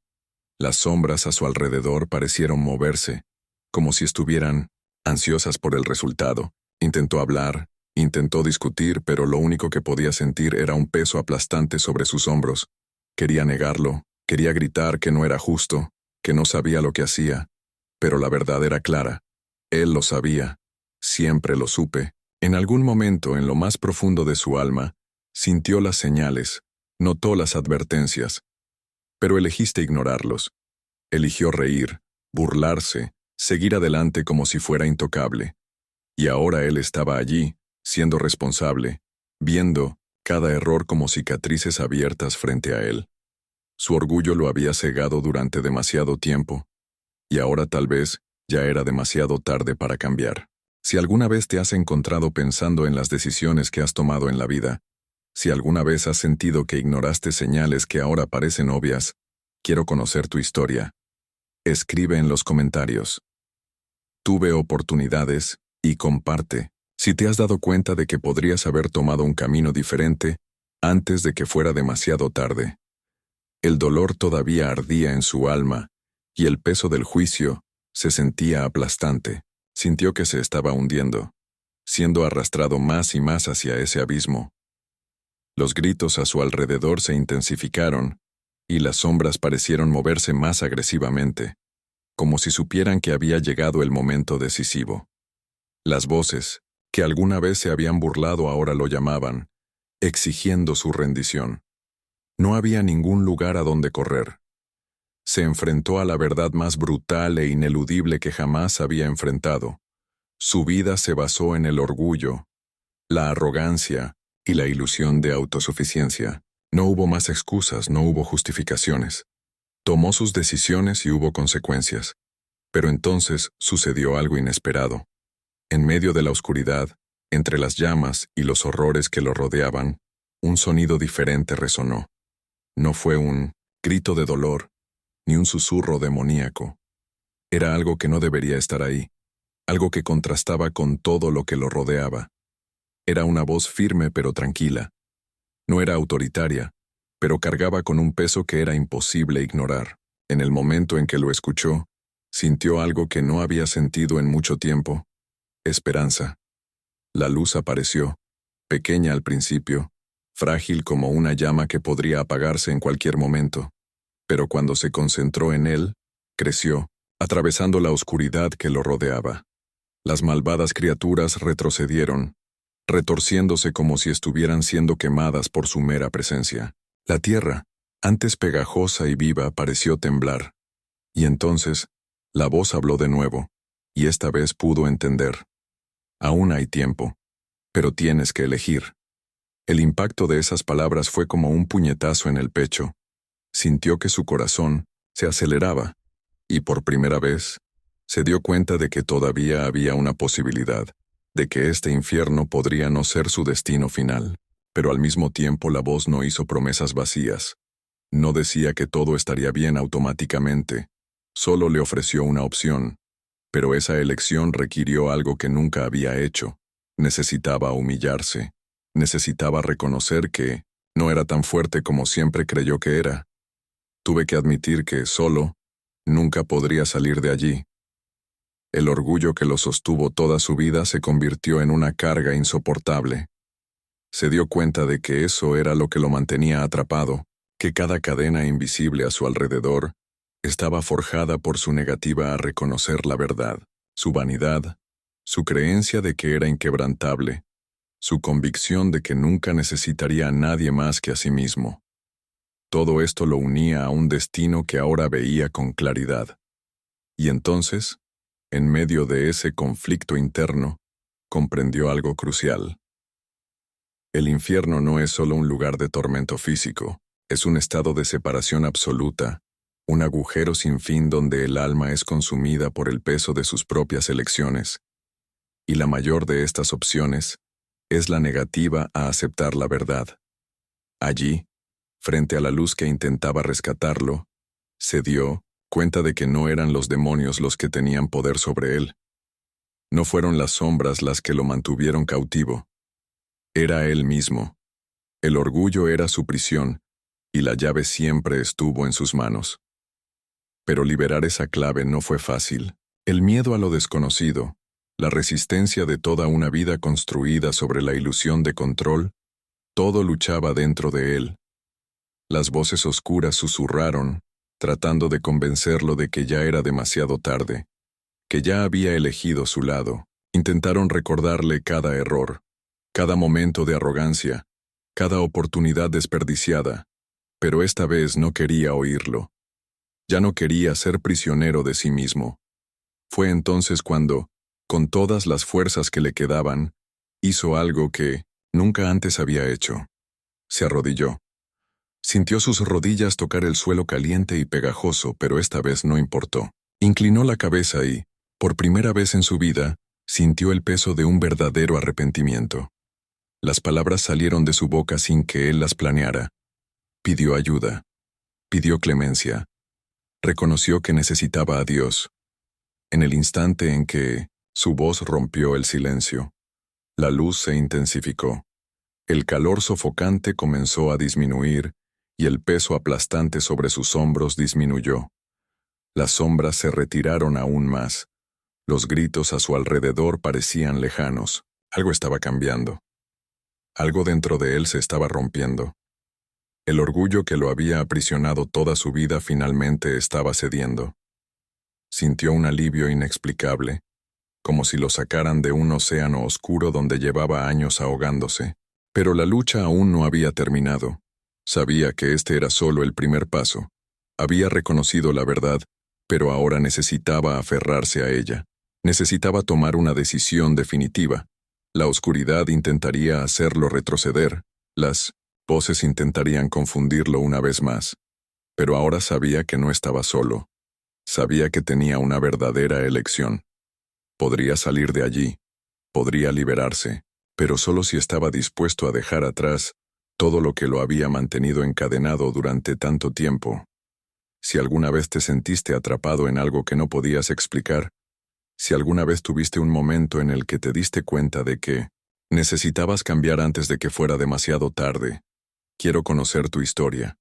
Las sombras a su alrededor parecieron moverse, como si estuvieran ansiosas por el resultado. Intentó hablar, intentó discutir, pero lo único que podía sentir era un peso aplastante sobre sus hombros. Quería negarlo, quería gritar que no era justo, que no sabía lo que hacía, pero la verdad era clara. Él lo sabía, siempre lo supe. En algún momento, en lo más profundo de su alma, sintió las señales, notó las advertencias, pero elegiste ignorarlos. Eligió reír, burlarse, seguir adelante como si fuera intocable. Y ahora él estaba allí, siendo responsable, viendo cada error como cicatrices abiertas frente a él. Su orgullo lo había cegado durante demasiado tiempo, y ahora tal vez ya era demasiado tarde para cambiar. Si alguna vez te has encontrado pensando en las decisiones que has tomado en la vida, si alguna vez has sentido que ignoraste señales que ahora parecen obvias, quiero conocer tu historia. Escribe en los comentarios. Tuve oportunidades y comparte. Si te has dado cuenta de que podrías haber tomado un camino diferente antes de que fuera demasiado tarde. El dolor todavía ardía en su alma y el peso del juicio se sentía aplastante. Sintió que se estaba hundiendo, siendo arrastrado más y más hacia ese abismo. Los gritos a su alrededor se intensificaron y las sombras parecieron moverse más agresivamente, como si supieran que había llegado el momento decisivo. Las voces, que alguna vez se habían burlado ahora lo llamaban, exigiendo su rendición. No había ningún lugar a donde correr. Se enfrentó a la verdad más brutal e ineludible que jamás había enfrentado. Su vida se basó en el orgullo, la arrogancia y la ilusión de autosuficiencia. No hubo más excusas, no hubo justificaciones. Tomó sus decisiones y hubo consecuencias. Pero entonces sucedió algo inesperado. En medio de la oscuridad, entre las llamas y los horrores que lo rodeaban, un sonido diferente resonó. No fue un grito de dolor, ni un susurro demoníaco. Era algo que no debería estar ahí, algo que contrastaba con todo lo que lo rodeaba. Era una voz firme pero tranquila. No era autoritaria, pero cargaba con un peso que era imposible ignorar. En el momento en que lo escuchó, sintió algo que no había sentido en mucho tiempo. Esperanza. La luz apareció, pequeña al principio, frágil como una llama que podría apagarse en cualquier momento. Pero cuando se concentró en él, creció, atravesando la oscuridad que lo rodeaba. Las malvadas criaturas retrocedieron, retorciéndose como si estuvieran siendo quemadas por su mera presencia. La tierra, antes pegajosa y viva, pareció temblar. Y entonces, la voz habló de nuevo, y esta vez pudo entender. Aún hay tiempo, pero tienes que elegir. El impacto de esas palabras fue como un puñetazo en el pecho. Sintió que su corazón se aceleraba, y por primera vez, se dio cuenta de que todavía había una posibilidad, de que este infierno podría no ser su destino final. Pero al mismo tiempo la voz no hizo promesas vacías. No decía que todo estaría bien automáticamente, solo le ofreció una opción. Pero esa elección requirió algo que nunca había hecho. Necesitaba humillarse. Necesitaba reconocer que no era tan fuerte como siempre creyó que era. Tuve que admitir que, solo, nunca podría salir de allí. El orgullo que lo sostuvo toda su vida se convirtió en una carga insoportable. Se dio cuenta de que eso era lo que lo mantenía atrapado, que cada cadena invisible a su alrededor estaba forjada por su negativa a reconocer la verdad, su vanidad, su creencia de que era inquebrantable, su convicción de que nunca necesitaría a nadie más que a sí mismo. Todo esto lo unía a un destino que ahora veía con claridad. Y entonces, en medio de ese conflicto interno, comprendió algo crucial. El infierno no es solo un lugar de tormento físico, es un estado de separación absoluta, un agujero sin fin donde el alma es consumida por el peso de sus propias elecciones. Y la mayor de estas opciones es la negativa a aceptar la verdad. Allí, frente a la luz que intentaba rescatarlo, se dio cuenta de que no eran los demonios los que tenían poder sobre él. No fueron las sombras las que lo mantuvieron cautivo. Era él mismo. El orgullo era su prisión, y la llave siempre estuvo en sus manos. Pero liberar esa clave no fue fácil. El miedo a lo desconocido, la resistencia de toda una vida construida sobre la ilusión de control, todo luchaba dentro de él. Las voces oscuras susurraron, tratando de convencerlo de que ya era demasiado tarde, que ya había elegido su lado. Intentaron recordarle cada error, cada momento de arrogancia, cada oportunidad desperdiciada, pero esta vez no quería oírlo. Ya no quería ser prisionero de sí mismo. Fue entonces cuando, con todas las fuerzas que le quedaban, hizo algo que nunca antes había hecho. Se arrodilló. Sintió sus rodillas tocar el suelo caliente y pegajoso, pero esta vez no importó. Inclinó la cabeza y, por primera vez en su vida, sintió el peso de un verdadero arrepentimiento. Las palabras salieron de su boca sin que él las planeara. Pidió ayuda. Pidió clemencia. Reconoció que necesitaba a Dios. En el instante en que su voz rompió el silencio, la luz se intensificó. El calor sofocante comenzó a disminuir y el peso aplastante sobre sus hombros disminuyó. Las sombras se retiraron aún más. Los gritos a su alrededor parecían lejanos. Algo estaba cambiando. Algo dentro de él se estaba rompiendo. El orgullo que lo había aprisionado toda su vida finalmente estaba cediendo. Sintió un alivio inexplicable, como si lo sacaran de un océano oscuro donde llevaba años ahogándose. Pero la lucha aún no había terminado. Sabía que este era solo el primer paso. Había reconocido la verdad, pero ahora necesitaba aferrarse a ella. Necesitaba tomar una decisión definitiva. La oscuridad intentaría hacerlo retroceder. Las voces intentarían confundirlo una vez más. Pero ahora sabía que no estaba solo. Sabía que tenía una verdadera elección. Podría salir de allí. Podría liberarse. Pero solo si estaba dispuesto a dejar atrás todo lo que lo había mantenido encadenado durante tanto tiempo. Si alguna vez te sentiste atrapado en algo que no podías explicar, si alguna vez tuviste un momento en el que te diste cuenta de que necesitabas cambiar antes de que fuera demasiado tarde, quiero conocer tu historia.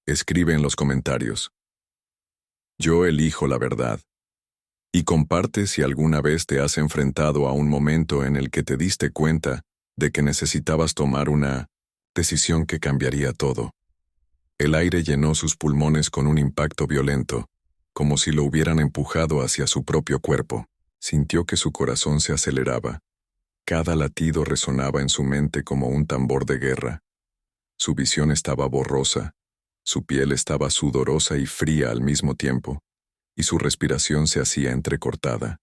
Escribe en los comentarios. Yo elijo la verdad. Y comparte si alguna vez te has enfrentado a un momento en el que te diste cuenta de que necesitabas tomar una decisión que cambiaría todo. El aire llenó sus pulmones con un impacto violento, como si lo hubieran empujado hacia su propio cuerpo. Sintió que su corazón se aceleraba. Cada latido resonaba en su mente como un tambor de guerra. Su visión estaba borrosa, su piel estaba sudorosa y fría al mismo tiempo, y su respiración se hacía entrecortada.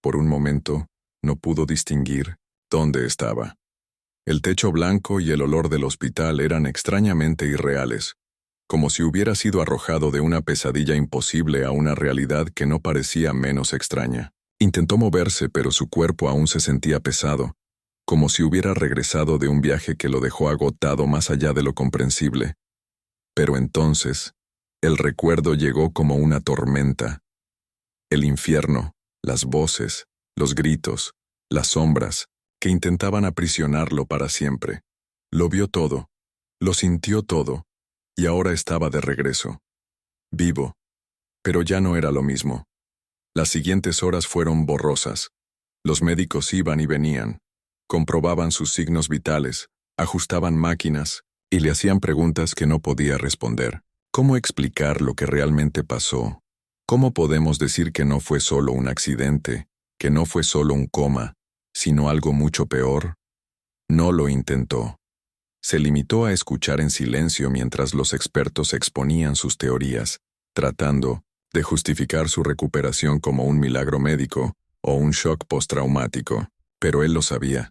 Por un momento, no pudo distinguir dónde estaba. El techo blanco y el olor del hospital eran extrañamente irreales, como si hubiera sido arrojado de una pesadilla imposible a una realidad que no parecía menos extraña. Intentó moverse, pero su cuerpo aún se sentía pesado, como si hubiera regresado de un viaje que lo dejó agotado más allá de lo comprensible. Pero entonces, el recuerdo llegó como una tormenta. El infierno, las voces, los gritos, las sombras, que intentaban aprisionarlo para siempre. Lo vio todo, lo sintió todo, y ahora estaba de regreso. Vivo. Pero ya no era lo mismo. Las siguientes horas fueron borrosas. Los médicos iban y venían, comprobaban sus signos vitales, ajustaban máquinas, y le hacían preguntas que no podía responder. ¿Cómo explicar lo que realmente pasó? ¿Cómo podemos decir que no fue solo un accidente, que no fue solo un coma, sino algo mucho peor? No lo intentó. Se limitó a escuchar en silencio mientras los expertos exponían sus teorías, tratando de justificar su recuperación como un milagro médico o un shock postraumático. Pero él lo sabía.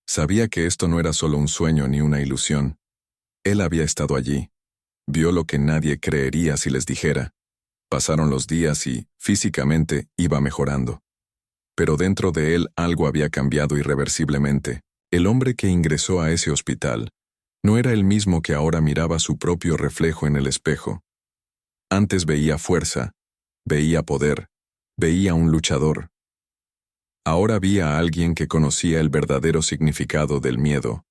Sabía que esto no era solo un sueño ni una ilusión. Él había estado allí. Vio lo que nadie creería si les dijera. Pasaron los días y, físicamente, iba mejorando. Pero dentro de él algo había cambiado irreversiblemente. El hombre que ingresó a ese hospital no era el mismo que ahora miraba su propio reflejo en el espejo. Antes veía fuerza, veía poder, veía un luchador. Ahora vi a alguien que conocía el verdadero significado del miedo,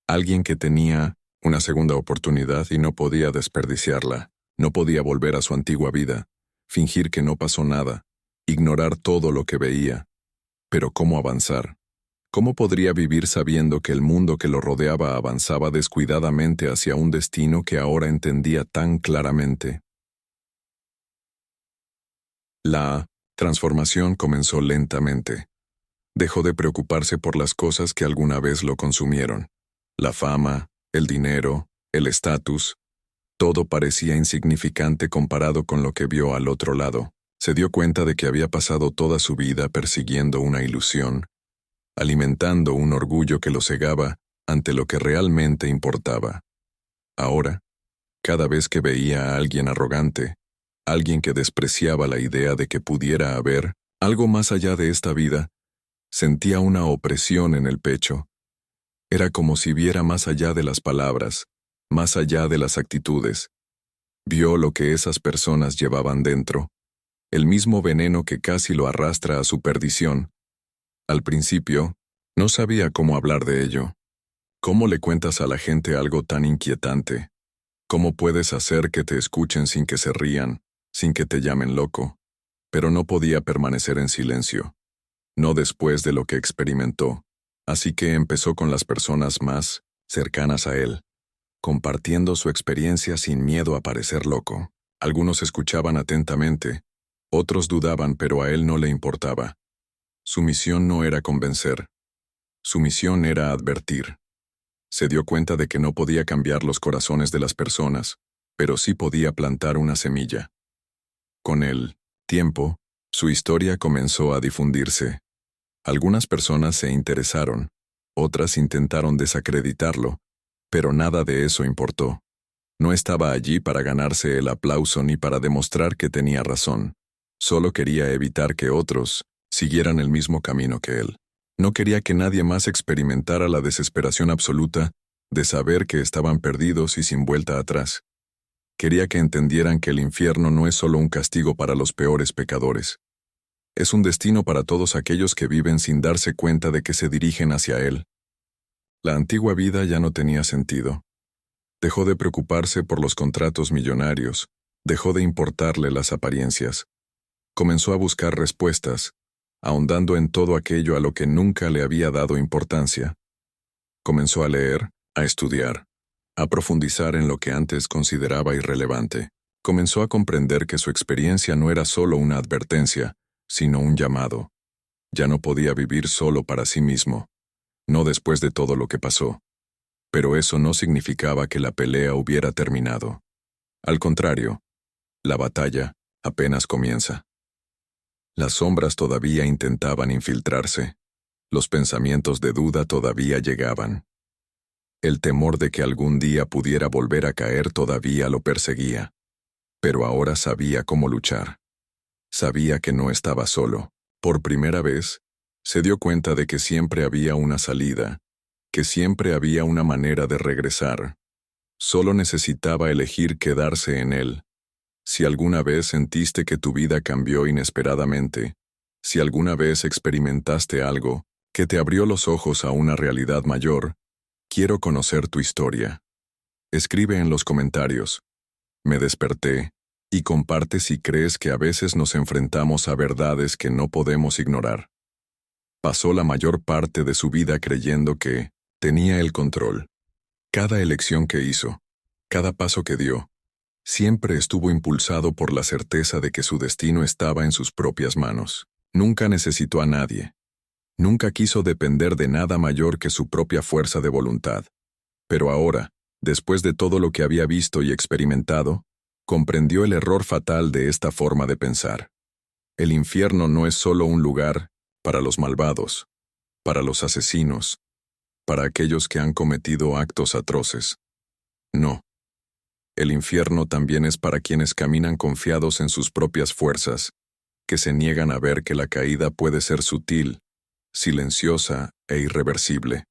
alguien que tenía una segunda oportunidad y no podía desperdiciarla, no podía volver a su antigua vida, fingir que no pasó nada, ignorar todo lo que veía. Pero ¿cómo avanzar? ¿Cómo podría vivir sabiendo que el mundo que lo rodeaba avanzaba descuidadamente hacia un destino que ahora entendía tan claramente? La transformación comenzó lentamente. Dejó de preocuparse por las cosas que alguna vez lo consumieron. La fama, el dinero, el estatus, todo parecía insignificante comparado con lo que vio al otro lado. Se dio cuenta de que había pasado toda su vida persiguiendo una ilusión, alimentando un orgullo que lo cegaba ante lo que realmente importaba. Ahora, cada vez que veía a alguien arrogante, alguien que despreciaba la idea de que pudiera haber algo más allá de esta vida, sentía una opresión en el pecho. Era como si viera más allá de las palabras, más allá de las actitudes. Vio lo que esas personas llevaban dentro, el mismo veneno que casi lo arrastra a su perdición. Al principio, no sabía cómo hablar de ello. ¿Cómo le cuentas a la gente algo tan inquietante? ¿Cómo puedes hacer que te escuchen sin que se rían, sin que te llamen loco? Pero no podía permanecer en silencio. No después de lo que experimentó. Así que empezó con las personas más cercanas a él, compartiendo su experiencia sin miedo a parecer loco. Algunos escuchaban atentamente, otros dudaban, pero a él no le importaba. Su misión no era convencer. Su misión era advertir. Se dio cuenta de que no podía cambiar los corazones de las personas, pero sí podía plantar una semilla. Con el tiempo, su historia comenzó a difundirse. Algunas personas se interesaron, otras intentaron desacreditarlo, pero nada de eso importó. No estaba allí para ganarse el aplauso ni para demostrar que tenía razón. Solo quería evitar que otros siguieran el mismo camino que él. No quería que nadie más experimentara la desesperación absoluta de saber que estaban perdidos y sin vuelta atrás. Quería que entendieran que el infierno no es solo un castigo para los peores pecadores. Es un destino para todos aquellos que viven sin darse cuenta de que se dirigen hacia él. La antigua vida ya no tenía sentido. Dejó de preocuparse por los contratos millonarios, dejó de importarle las apariencias. Comenzó a buscar respuestas, ahondando en todo aquello a lo que nunca le había dado importancia. Comenzó a leer, a estudiar, a profundizar en lo que antes consideraba irrelevante. Comenzó a comprender que su experiencia no era solo una advertencia, sino un llamado. Ya no podía vivir solo para sí mismo, no después de todo lo que pasó. Pero eso no significaba que la pelea hubiera terminado. Al contrario, la batalla apenas comienza. Las sombras todavía intentaban infiltrarse, los pensamientos de duda todavía llegaban. El temor de que algún día pudiera volver a caer todavía lo perseguía. Pero ahora sabía cómo luchar. Sabía que no estaba solo. Por primera vez, se dio cuenta de que siempre había una salida, que siempre había una manera de regresar. Solo necesitaba elegir quedarse en él. Si alguna vez sentiste que tu vida cambió inesperadamente, si alguna vez experimentaste algo que te abrió los ojos a una realidad mayor, quiero conocer tu historia. Escribe en los comentarios. Me desperté, y comparte si crees que a veces nos enfrentamos a verdades que no podemos ignorar. Pasó la mayor parte de su vida creyendo que tenía el control. Cada elección que hizo, cada paso que dio, siempre estuvo impulsado por la certeza de que su destino estaba en sus propias manos. Nunca necesitó a nadie. Nunca quiso depender de nada mayor que su propia fuerza de voluntad. Pero ahora, después de todo lo que había visto y experimentado, comprendió el error fatal de esta forma de pensar. El infierno no es solo un lugar para los malvados, para los asesinos, para aquellos que han cometido actos atroces. No. El infierno también es para quienes caminan confiados en sus propias fuerzas, que se niegan a ver que la caída puede ser sutil, silenciosa e irreversible.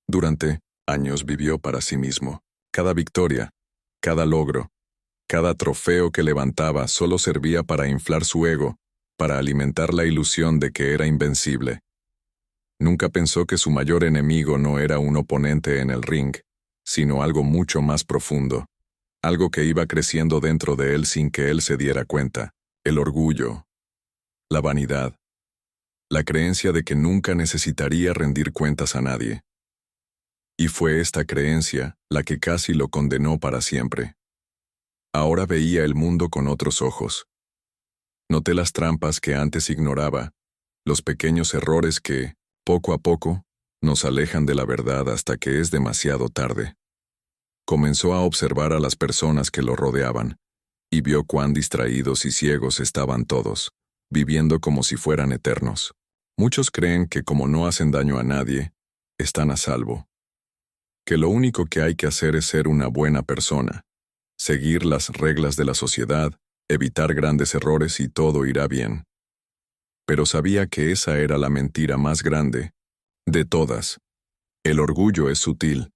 Durante años vivió para sí mismo. Cada victoria, cada logro, cada trofeo que levantaba solo servía para inflar su ego, para alimentar la ilusión de que era invencible. Nunca pensó que su mayor enemigo no era un oponente en el ring, sino algo mucho más profundo, algo que iba creciendo dentro de él sin que él se diera cuenta: el orgullo, la vanidad, la creencia de que nunca necesitaría rendir cuentas a nadie. Y fue esta creencia la que casi lo condenó para siempre. Ahora veía el mundo con otros ojos. Noté las trampas que antes ignoraba, los pequeños errores que, poco a poco, nos alejan de la verdad hasta que es demasiado tarde. Comenzó a observar a las personas que lo rodeaban, y vio cuán distraídos y ciegos estaban todos, viviendo como si fueran eternos. Muchos creen que como no hacen daño a nadie, están a salvo. Que lo único que hay que hacer es ser una buena persona, seguir las reglas de la sociedad, evitar grandes errores y todo irá bien. Pero sabía que esa era la mentira más grande de todas. El orgullo es sutil,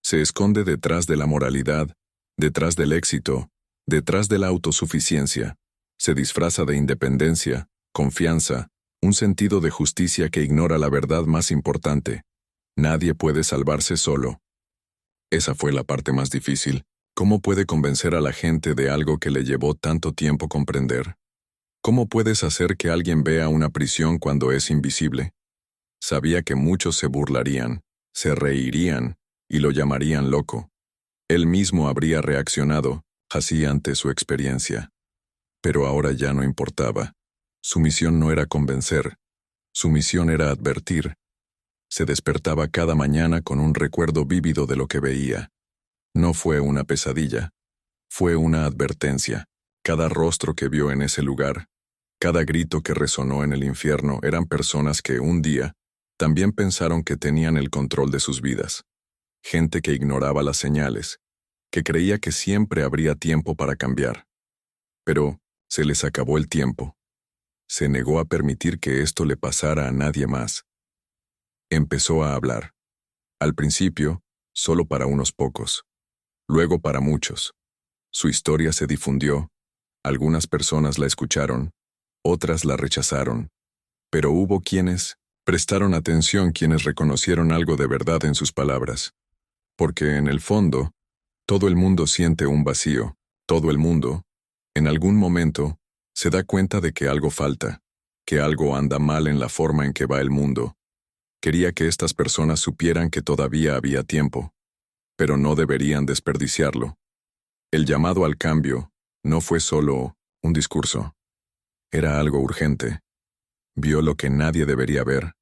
se esconde detrás de la moralidad, detrás del éxito, detrás de la autosuficiencia, se disfraza de independencia, confianza, un sentido de justicia que ignora la verdad más importante. Nadie puede salvarse solo. Esa fue la parte más difícil. ¿Cómo puede convencer a la gente de algo que le llevó tanto tiempo comprender? ¿Cómo puedes hacer que alguien vea una prisión cuando es invisible? Sabía que muchos se burlarían, se reirían y lo llamarían loco. Él mismo habría reaccionado, así ante su experiencia. Pero ahora ya no importaba. Su misión no era convencer, su misión era advertir. Se despertaba cada mañana con un recuerdo vívido de lo que veía. No fue una pesadilla, fue una advertencia. Cada rostro que vio en ese lugar, cada grito que resonó en el infierno eran personas que un día también pensaron que tenían el control de sus vidas. Gente que ignoraba las señales, que creía que siempre habría tiempo para cambiar. Pero se les acabó el tiempo. Se negó a permitir que esto le pasara a nadie más. Empezó a hablar. Al principio, solo para unos pocos. Luego para muchos. Su historia se difundió. Algunas personas la escucharon, otras la rechazaron. Pero hubo quienes prestaron atención, quienes reconocieron algo de verdad en sus palabras. Porque en el fondo, todo el mundo siente un vacío. Todo el mundo, en algún momento, se da cuenta de que algo falta, que algo anda mal en la forma en que va el mundo. Quería que estas personas supieran que todavía había tiempo, pero no deberían desperdiciarlo. El llamado al cambio no fue solo un discurso. Era algo urgente. Vio lo que nadie debería ver.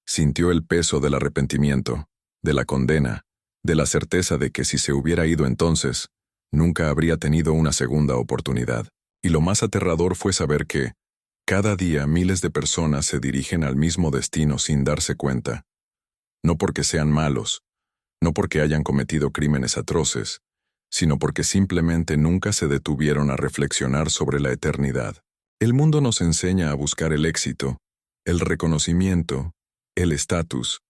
Sintió el peso del arrepentimiento, de la condena, de la certeza de que si se hubiera ido entonces, nunca habría tenido una segunda oportunidad. Y lo más aterrador fue saber que, cada día miles de personas se dirigen al mismo destino sin darse cuenta. No porque sean malos, no porque hayan cometido crímenes atroces, sino porque simplemente nunca se detuvieron a reflexionar sobre la eternidad. El mundo nos enseña a buscar el éxito, el reconocimiento, el estatus.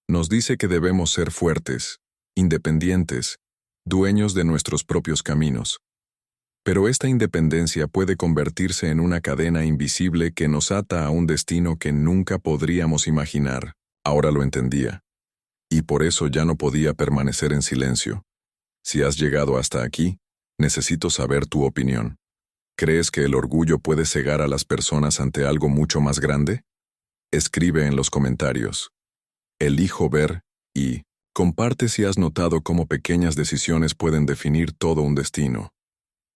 Nos dice que debemos ser fuertes, independientes, dueños de nuestros propios caminos. Pero esta independencia puede convertirse en una cadena invisible que nos ata a un destino que nunca podríamos imaginar. Ahora lo entendía. Y por eso ya no podía permanecer en silencio. Si has llegado hasta aquí, necesito saber tu opinión. ¿Crees que el orgullo puede cegar a las personas ante algo mucho más grande? Escribe en los comentarios. Elijo ver y comparte si has notado cómo pequeñas decisiones pueden definir todo un destino.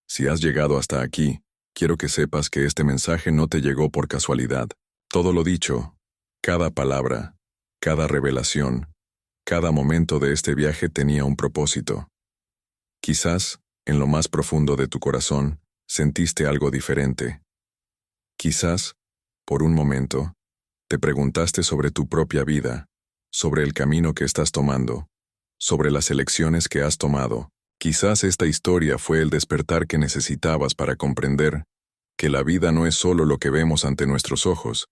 Si has llegado hasta aquí, quiero que sepas que este mensaje no te llegó por casualidad. Todo lo dicho, cada palabra, cada revelación, cada momento de este viaje tenía un propósito. Quizás, en lo más profundo de tu corazón, sentiste algo diferente. Quizás, por un momento, te preguntaste sobre tu propia vida, sobre el camino que estás tomando, sobre las elecciones que has tomado. Quizás esta historia fue el despertar que necesitabas para comprender que la vida no es solo lo que vemos ante nuestros ojos,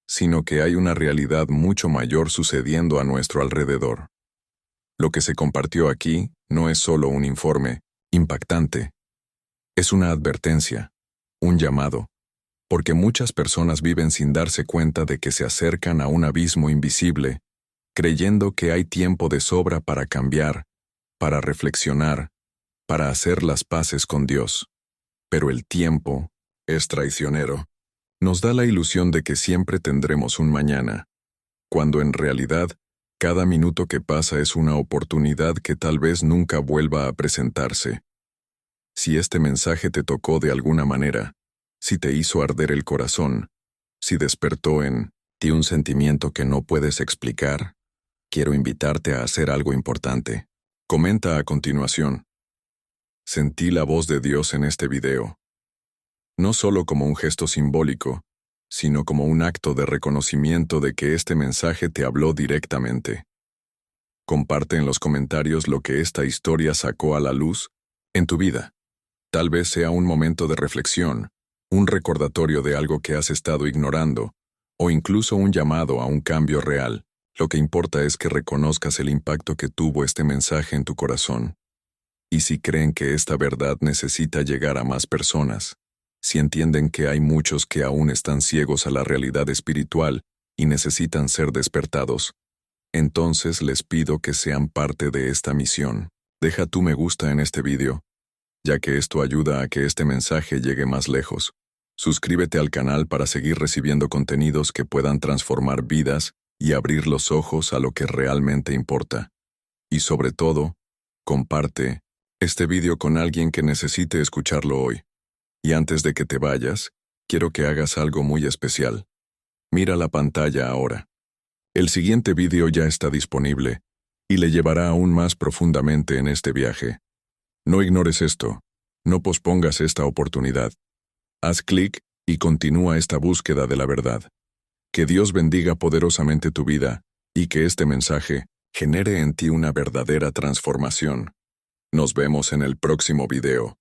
sino que hay una realidad mucho mayor sucediendo a nuestro alrededor. Lo que se compartió aquí no es solo un informe impactante, es una advertencia, un llamado, porque muchas personas viven sin darse cuenta de que se acercan a un abismo invisible, creyendo que hay tiempo de sobra para cambiar, para reflexionar, para hacer las paces con Dios. Pero el tiempo es traicionero. Nos da la ilusión de que siempre tendremos un mañana, cuando en realidad, cada minuto que pasa es una oportunidad que tal vez nunca vuelva a presentarse. Si este mensaje te tocó de alguna manera, si te hizo arder el corazón, si despertó en ti un sentimiento que no puedes explicar, quiero invitarte a hacer algo importante. Comenta a continuación. Sentí la voz de Dios en este video. No solo como un gesto simbólico, sino como un acto de reconocimiento de que este mensaje te habló directamente. Comparte en los comentarios lo que esta historia sacó a la luz en tu vida. Tal vez sea un momento de reflexión, un recordatorio de algo que has estado ignorando, o incluso un llamado a un cambio real. Lo que importa es que reconozcas el impacto que tuvo este mensaje en tu corazón. Y si creen que esta verdad necesita llegar a más personas, si entienden que hay muchos que aún están ciegos a la realidad espiritual y necesitan ser despertados, entonces les pido que sean parte de esta misión. Deja tu me gusta en este video, ya que esto ayuda a que este mensaje llegue más lejos. Suscríbete al canal para seguir recibiendo contenidos que puedan transformar vidas y abrir los ojos a lo que realmente importa. Y sobre todo, comparte este video con alguien que necesite escucharlo hoy. Y antes de que te vayas, quiero que hagas algo muy especial. Mira la pantalla ahora. El siguiente video ya está disponible y le llevará aún más profundamente en este viaje. No ignores esto. No pospongas esta oportunidad. Haz clic y continúa esta búsqueda de la verdad. Que Dios bendiga poderosamente tu vida y que este mensaje genere en ti una verdadera transformación. Nos vemos en el próximo video.